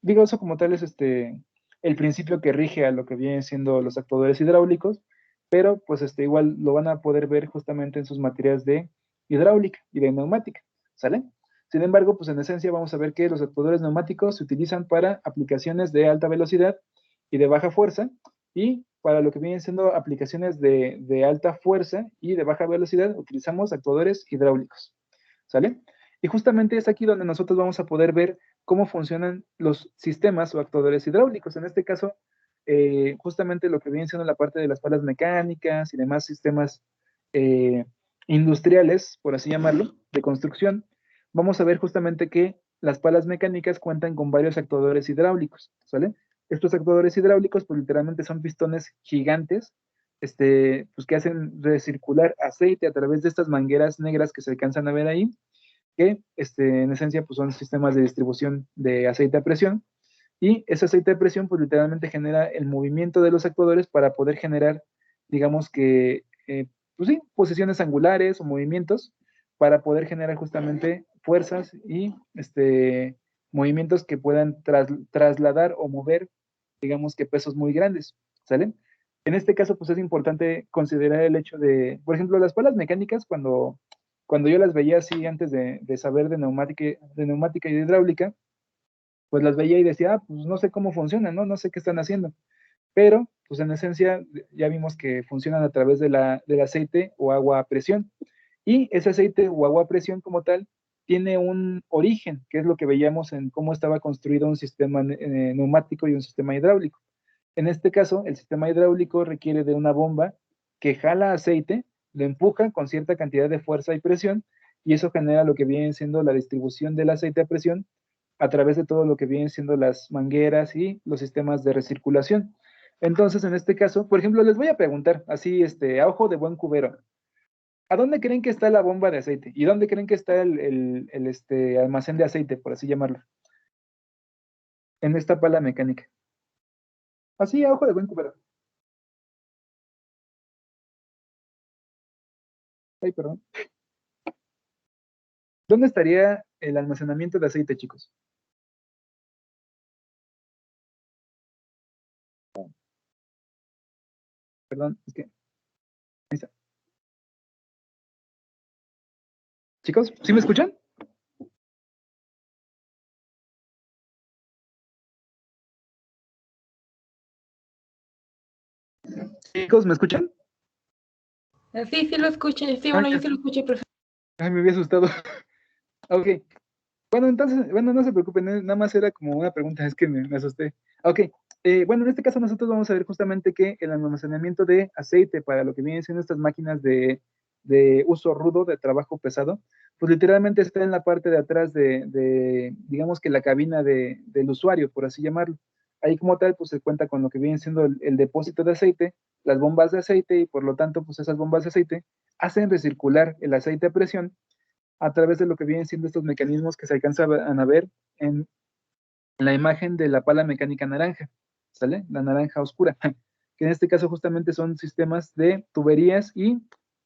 Digo, eso como tal es el principio que rige a lo que vienen siendo los actuadores hidráulicos, pero pues igual lo van a poder ver justamente en sus materias de hidráulica y de neumática, ¿sale? Sin embargo, pues en esencia vamos a ver que los actuadores neumáticos se utilizan para aplicaciones de alta velocidad y de baja fuerza, y para lo que vienen siendo aplicaciones de alta fuerza y de baja velocidad, utilizamos actuadores hidráulicos, ¿sale? Y justamente es aquí donde nosotros vamos a poder ver cómo funcionan los sistemas o actuadores hidráulicos. En este caso, justamente lo que viene siendo la parte de las palas mecánicas y demás sistemas industriales, por así llamarlo, de construcción, vamos a ver justamente que las palas mecánicas cuentan con varios actuadores hidráulicos, ¿sale? Estos actuadores hidráulicos, pues literalmente son pistones gigantes, pues que hacen recircular aceite a través de estas mangueras negras que se alcanzan a ver ahí, que en esencia pues son sistemas de distribución de aceite a presión, y ese aceite de presión pues literalmente genera el movimiento de los actuadores para poder generar, digamos que, pues sí, posiciones angulares o movimientos para poder generar justamente fuerzas y movimientos que puedan trasladar o mover, digamos que pesos muy grandes, ¿sale? En este caso, pues es importante considerar el hecho de, por ejemplo, las palas mecánicas, cuando yo las veía así antes de saber de neumática y de hidráulica, pues las veía y decía, pues no sé cómo funcionan, ¿no? No sé qué están haciendo. Pero, pues en esencia, ya vimos que funcionan a través del aceite o agua a presión. Y ese aceite o agua a presión como tal tiene un origen, que es lo que veíamos en cómo estaba construido un sistema neumático y un sistema hidráulico. En este caso, el sistema hidráulico requiere de una bomba que jala aceite, lo empuja con cierta cantidad de fuerza y presión, y eso genera lo que viene siendo la distribución del aceite a presión a través de todo lo que vienen siendo las mangueras y los sistemas de recirculación. Entonces, en este caso, por ejemplo, les voy a preguntar, así, a ojo de buen cubero, ¿a dónde creen que está la bomba de aceite? ¿Y dónde creen que está el almacén de aceite, por así llamarlo? En esta pala mecánica. Así, a ojo de buen cubero. Ay, perdón. ¿Dónde estaría el almacenamiento de aceite, chicos? Perdón, es que... ahí está. Chicos, ¿sí me escuchan? Chicos, ¿me escuchan? Sí, sí lo escuché. Sí, bueno, yo sí lo escuché, profe. Ay, me había asustado. Ok. Bueno, entonces, bueno, no se preocupen, nada más era como una pregunta, es que me asusté. Ok. Bueno, en este caso nosotros vamos a ver justamente que el almacenamiento de aceite para lo que vienen siendo estas máquinas de uso rudo, de trabajo pesado, pues literalmente está en la parte de atrás digamos que la cabina del usuario, por así llamarlo. Ahí como tal, pues se cuenta con lo que viene siendo el depósito de aceite, las bombas de aceite y por lo tanto, pues esas bombas de aceite hacen recircular el aceite a presión a través de lo que vienen siendo estos mecanismos que se alcanzan a ver en la imagen de la pala mecánica naranja, ¿sale? La naranja oscura, que en este caso justamente son sistemas de tuberías y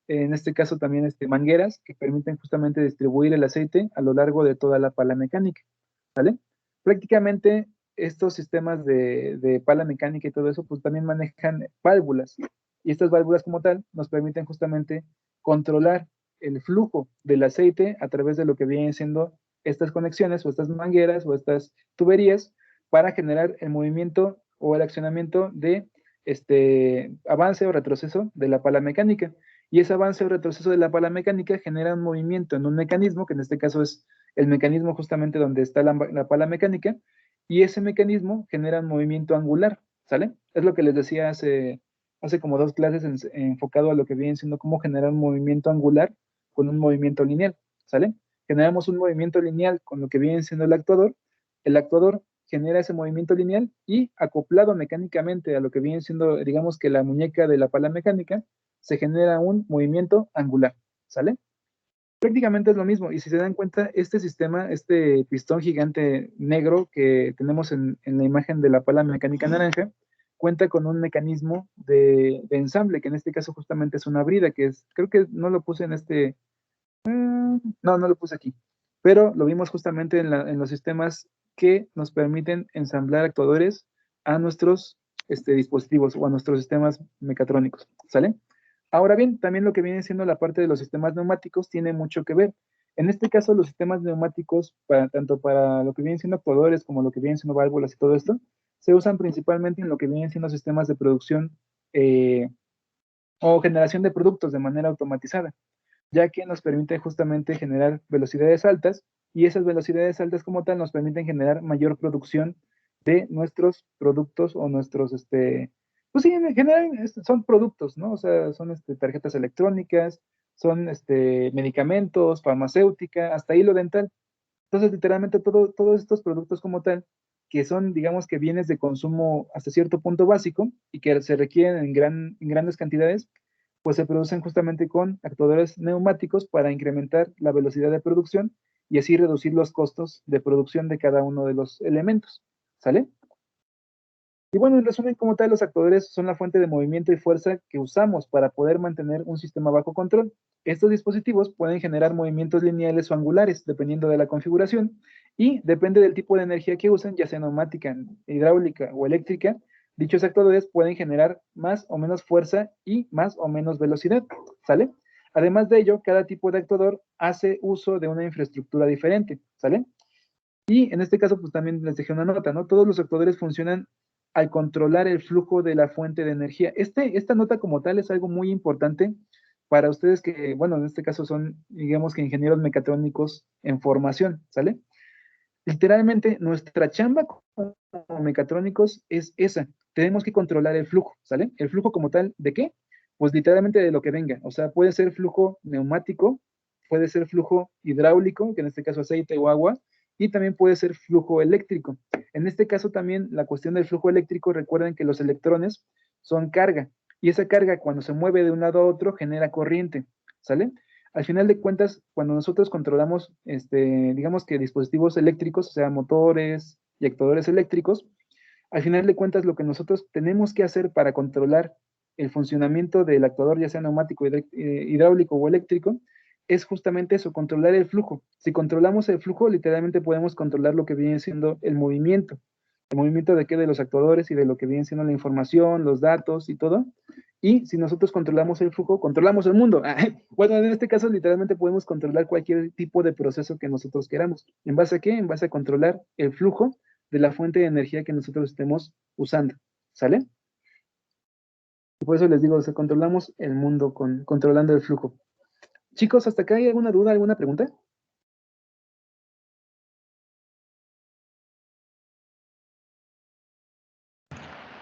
en este caso también mangueras que permiten justamente distribuir el aceite a lo largo de toda la pala mecánica, ¿sale? Prácticamente estos sistemas de pala mecánica y todo eso, pues también manejan válvulas. Y estas válvulas como tal nos permiten justamente controlar el flujo del aceite a través de lo que vienen siendo estas conexiones o estas mangueras o estas tuberías para generar el movimiento o el accionamiento de avance o retroceso de la pala mecánica. Y ese avance o retroceso de la pala mecánica genera un movimiento en un mecanismo, que en este caso es el mecanismo justamente donde está la pala mecánica, y ese mecanismo genera un movimiento angular, ¿sale? Es lo que les decía hace como 2 clases enfocado a lo que viene siendo cómo generar un movimiento angular con un movimiento lineal, ¿sale? Generamos un movimiento lineal con lo que viene siendo el actuador genera ese movimiento lineal y acoplado mecánicamente a lo que viene siendo, digamos que la muñeca de la pala mecánica, se genera un movimiento angular, ¿sale? Prácticamente es lo mismo, y si se dan cuenta, este sistema, este pistón gigante negro que tenemos en la imagen de la pala mecánica naranja, cuenta con un mecanismo de ensamble, que en este caso justamente es una brida, que es, creo que no lo puse en no lo puse aquí, pero lo vimos justamente en los sistemas que nos permiten ensamblar actuadores a nuestros dispositivos o a nuestros sistemas mecatrónicos, ¿sale? Ahora bien, también lo que viene siendo la parte de los sistemas neumáticos tiene mucho que ver. En este caso, los sistemas neumáticos, tanto para lo que vienen siendo actuadores como lo que vienen siendo válvulas y todo esto, se usan principalmente en lo que vienen siendo sistemas de producción o generación de productos de manera automatizada, ya que nos permite justamente generar velocidades altas y esas velocidades altas como tal nos permiten generar mayor producción de nuestros productos o nuestros, pues sí, en general son productos, ¿no? O sea, son tarjetas electrónicas, son medicamentos, farmacéutica, hasta hilo dental. Entonces, literalmente todos estos productos como tal, que son, digamos que bienes de consumo hasta cierto punto básico y que se requieren en grandes cantidades, pues se producen justamente con actuadores neumáticos para incrementar la velocidad de producción y así reducir los costos de producción de cada uno de los elementos. ¿Sale? Y bueno, en resumen, como tal, los actuadores son la fuente de movimiento y fuerza que usamos para poder mantener un sistema bajo control. Estos dispositivos pueden generar movimientos lineales o angulares, dependiendo de la configuración, y depende del tipo de energía que usen, ya sea neumática, hidráulica o eléctrica, dichos actuadores pueden generar más o menos fuerza y más o menos velocidad, ¿sale? Además de ello, cada tipo de actuador hace uso de una infraestructura diferente, ¿sale? Y en este caso, pues también les dejé una nota, ¿no? Todos los actuadores funcionan al controlar el flujo de la fuente de energía. Esta nota como tal es algo muy importante para ustedes que, bueno, en este caso son, digamos que ingenieros mecatrónicos en formación, ¿sale? Literalmente, nuestra chamba como mecatrónicos es esa. Tenemos que controlar el flujo, ¿sale? El flujo como tal, ¿de qué? Pues literalmente de lo que venga. O sea, puede ser flujo neumático, puede ser flujo hidráulico, que en este caso aceite o agua, y también puede ser flujo eléctrico. En este caso también la cuestión del flujo eléctrico, recuerden que los electrones son carga, y esa carga cuando se mueve de un lado a otro genera corriente, ¿sale? Al final de cuentas, cuando nosotros controlamos, digamos que dispositivos eléctricos, o sea, motores y actuadores eléctricos, al final de cuentas lo que nosotros tenemos que hacer para controlar el funcionamiento del actuador, ya sea neumático, hidráulico o eléctrico, es justamente eso, controlar el flujo. Si controlamos el flujo, literalmente podemos controlar lo que viene siendo el movimiento. ¿El movimiento de qué? De los actuadores y de lo que viene siendo la información, los datos y todo. Y si nosotros controlamos el flujo, controlamos el mundo. Bueno, en este caso literalmente podemos controlar cualquier tipo de proceso que nosotros queramos. ¿En base a qué? En base a controlar el flujo de la fuente de energía que nosotros estemos usando. ¿Sale? Y por eso les digo, controlamos el mundo controlando el flujo. Chicos, ¿hasta acá hay alguna duda, alguna pregunta?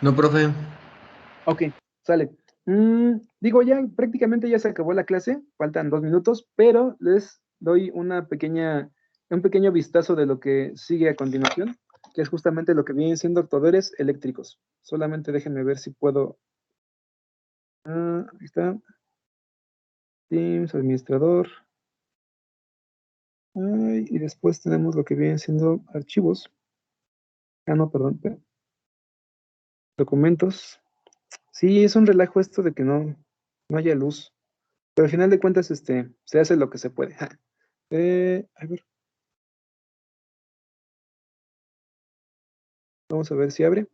No, profe. Ok, sale. Digo, ya prácticamente ya se acabó la clase, faltan 2 minutos, pero les doy un pequeño vistazo de lo que sigue a continuación, que es justamente lo que vienen siendo actuadores eléctricos. Solamente déjenme ver si puedo. Ahí está. Teams, administrador. Y después tenemos lo que vienen siendo archivos. No, perdón. Documentos. Sí, es un relajo esto de que no haya luz. Pero al final de cuentas, se hace lo que se puede. A ver. Vamos a ver si abre.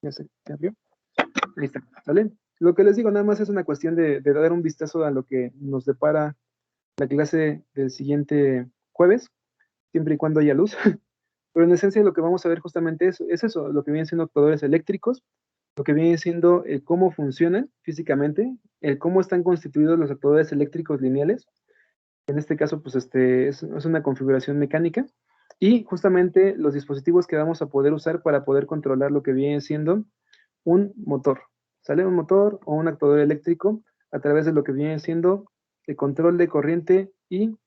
Ya se abrió. Ahí está, ¿vale? Lo que les digo nada más es una cuestión de dar un vistazo a lo que nos depara la clase del siguiente jueves, siempre y cuando haya luz. Pero en esencia lo que vamos a ver justamente es eso, lo que vienen siendo actuadores eléctricos, lo que viene siendo el cómo funcionan físicamente, el cómo están constituidos los actuadores eléctricos lineales. En este caso, pues es una configuración mecánica. Y justamente los dispositivos que vamos a poder usar para poder controlar lo que viene siendo un motor. ¿Sale? Un motor o un actuador eléctrico a través de lo que viene siendo el control de corriente y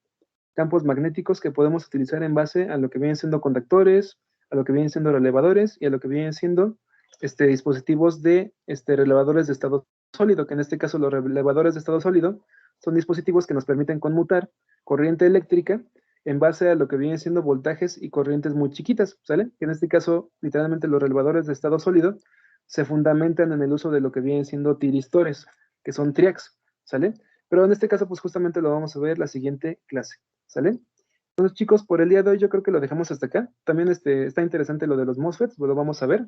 campos magnéticos que podemos utilizar en base a lo que vienen siendo conductores, a lo que vienen siendo relevadores y a lo que vienen siendo dispositivos de relevadores de estado sólido, que en este caso los relevadores de estado sólido son dispositivos que nos permiten conmutar corriente eléctrica en base a lo que vienen siendo voltajes y corrientes muy chiquitas, ¿sale? Que en este caso, literalmente los relevadores de estado sólido se fundamentan en el uso de lo que vienen siendo tiristores, que son triacs, ¿sale? Pero en este caso, pues justamente lo vamos a ver la siguiente clase, ¿sale? Entonces, chicos, por el día de hoy yo creo que lo dejamos hasta acá. También está interesante lo de los MOSFETs, pues lo vamos a ver.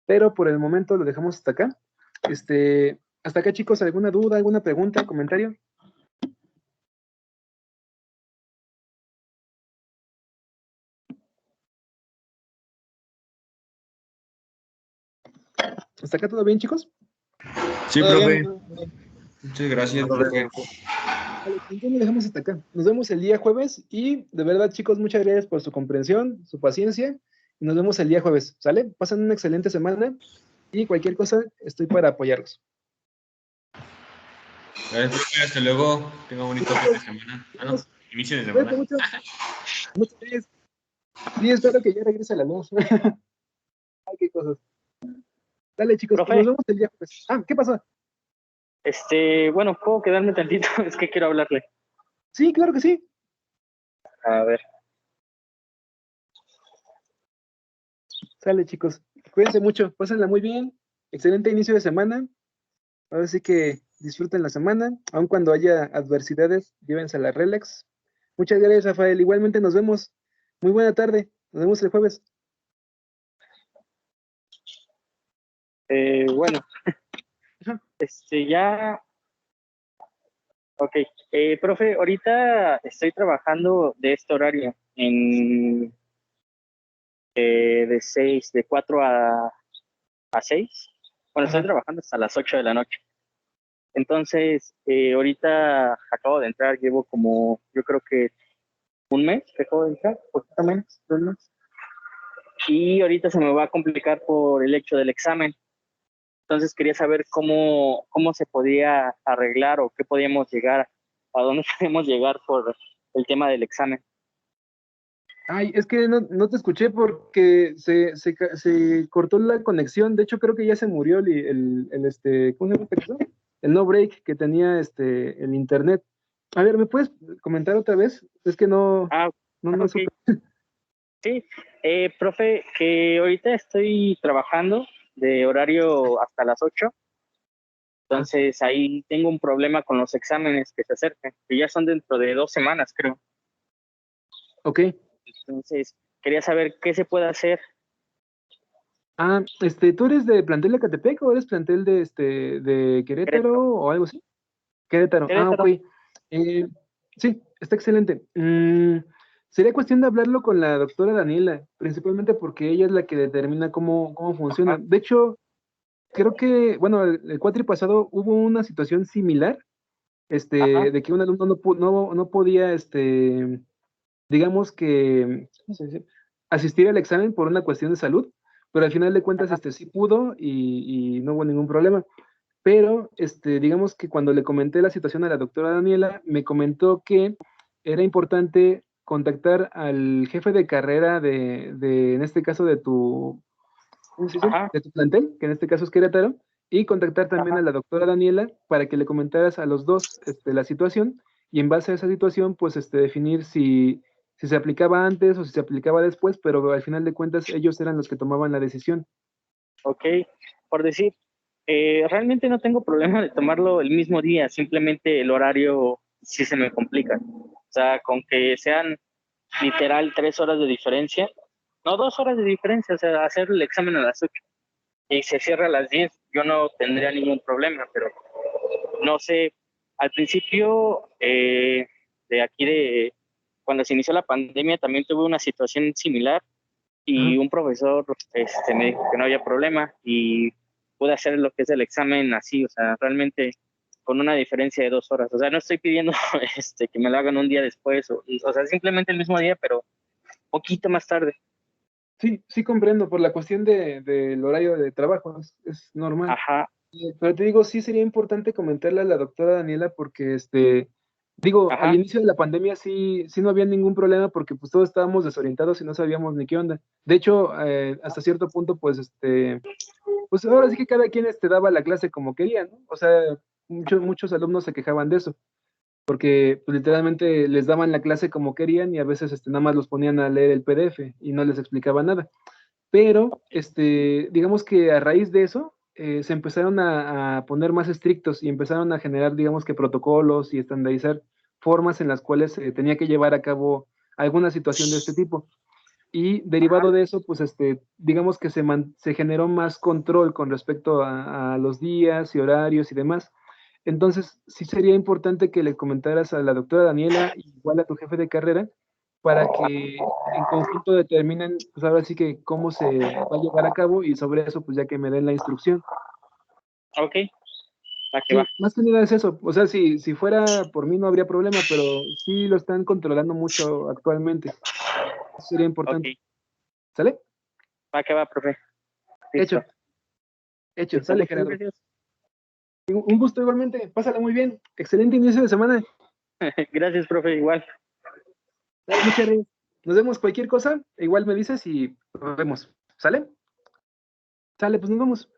Pero por el momento lo dejamos hasta acá. Hasta acá, chicos, ¿alguna duda, alguna pregunta, comentario? ¿Hasta acá todo bien, chicos? Sí, Todo profe. bien. Muchas gracias, profe. Vale, entonces lo dejamos hasta acá. Nos vemos el día jueves y de verdad, chicos, muchas gracias por su comprensión, su paciencia. Y nos vemos el día jueves, ¿sale? Pasen una excelente semana y cualquier cosa, estoy para apoyarlos. Gracias, profe. Hasta luego. Tenga bonito fin de semana. Ah, no. Inicio de semana. Cuídate mucho. Muchas gracias. Sí, espero que ya regrese la luz. Ay, qué cosas. Dale, chicos, pues Profe. nos vemos el día jueves. ¿Qué pasó? Bueno, ¿puedo quedarme tantito? Es que quiero hablarle. Sí, claro que sí. A ver. Sale, chicos. Cuídense mucho, pásenla muy bien. Excelente inicio de semana. Ahora sí que disfruten la semana. Aun cuando haya adversidades, llévensela relax. Muchas gracias, Rafael. Igualmente nos vemos. Muy buena tarde. Nos vemos el jueves. Bueno. Ya. Ok. Profe, ahorita estoy trabajando de este horario de 4 a 6. Bueno, estoy trabajando hasta las 8 de la noche. Entonces, ahorita acabo de entrar, llevo como, yo creo que un mes que acabo de entrar, poquito menos, 2 meses. Y ahorita se me va a complicar por el hecho del examen. Entonces quería saber cómo se podía arreglar o qué podíamos llegar, a dónde podemos llegar por el tema del examen. Ay, es que no te escuché porque se cortó la conexión. De hecho, creo que ya se murió ¿cómo se llama esta cosa? El no break que tenía el internet. A ver, ¿me puedes comentar otra vez? Es que no Okay. supe. Sí, Profe, que ahorita estoy trabajando de horario hasta las 8, entonces ahí tengo un problema con los exámenes que se acercan, que ya son dentro de 2 semanas, creo. Ok. Entonces, quería saber qué se puede hacer. ¿Tú eres de plantel de Catepec o eres plantel de Querétaro o algo así? Querétaro. Querétaro. Ok. Sí, está excelente. Sería cuestión de hablarlo con la doctora Daniela, principalmente porque ella es la que determina cómo funciona. Ajá. De hecho, creo que, bueno, el cuatri pasado hubo una situación similar, Ajá. de que un alumno no podía, digamos que, ¿cómo se dice? Asistir al examen por una cuestión de salud, pero al final de cuentas, Ajá. sí pudo y no hubo ningún problema. Pero, digamos que cuando le comenté la situación a la doctora Daniela, me comentó que era importante contactar al jefe de carrera en este caso, de tu, ¿cómo se dice? Ajá. De tu plantel, que en este caso es Querétaro, y contactar también Ajá. a la doctora Daniela para que le comentaras a los dos la situación, y en base a esa situación, pues definir si se aplicaba antes o si se aplicaba después, pero al final de cuentas ellos eran los que tomaban la decisión. Ok, por decir, realmente no tengo problema de tomarlo el mismo día, simplemente el horario sí se me complica. O sea, con que sean literal 3 horas de diferencia, no 2 horas de diferencia, o sea, hacer el examen a las 8 y se cierra a las 10, yo no tendría ningún problema, pero no sé, al principio de aquí cuando se inició la pandemia también tuve una situación similar y un profesor me dijo que no había problema y pude hacer lo que es el examen así, o sea, realmente con una diferencia de 2 horas. O sea, no estoy pidiendo que me lo hagan un día después, o sea, simplemente el mismo día, pero poquito más tarde. Sí, comprendo, por la cuestión del horario de trabajo, es normal. Ajá. Pero te digo, sí sería importante comentarle a la doctora Daniela porque, al Ajá. inicio de la pandemia sí no había ningún problema porque pues todos estábamos desorientados y no sabíamos ni qué onda. De hecho, hasta cierto punto, pues, pues ahora sí que cada quien daba la clase como quería, ¿no? O sea, muchos alumnos se quejaban de eso, porque pues, literalmente les daban la clase como querían y a veces nada más los ponían a leer el PDF y no les explicaban nada. Pero, digamos que a raíz de eso, se empezaron a poner más estrictos y empezaron a generar, digamos que protocolos y estandarizar formas en las cuales se tenía que llevar a cabo alguna situación de este tipo. Y derivado de eso, pues, digamos que se generó más control con respecto a los días y horarios y demás. Entonces, sí sería importante que le comentaras a la doctora Daniela, igual a tu jefe de carrera, para que en conjunto determinen, pues ahora sí que cómo se va a llevar a cabo y sobre eso, pues ya que me den la instrucción. Ok, va que Sí, va. más que nada es eso. O sea, si fuera por mí no habría problema, pero sí lo están controlando mucho actualmente. Eso sería importante. Ok, ¿Sale? va que va, profe. Hecho. Listo. Hecho. Listo. Sale, Muchas Gerardo. gracias. Un gusto igualmente. Pásala muy bien. Excelente inicio de semana. Gracias, profe, igual. Dale, muchas gracias. Nos vemos cualquier cosa. Igual me dices y nos vemos. ¿Sale? Sale, pues nos vemos.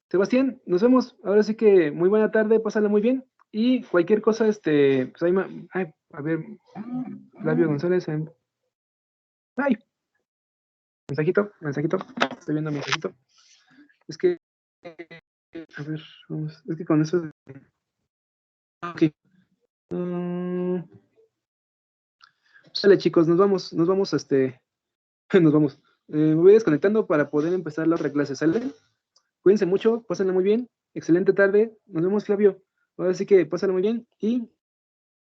Sebastián, nos vemos. Ahora sí que muy buena tarde, pásala muy bien. Y cualquier cosa, pues ahí, ay, a ver, Flavio González. Ay, mensajito. Estoy viendo mensajito. Es que, a ver, vamos, es que con eso. Ok. Sale, chicos, nos vamos, nos vamos. Me voy desconectando para poder empezar la otra clase, ¿sale? Cuídense mucho, pásenla muy bien. Excelente tarde. Nos vemos, Flavio. Ahora sí que pásenla muy bien y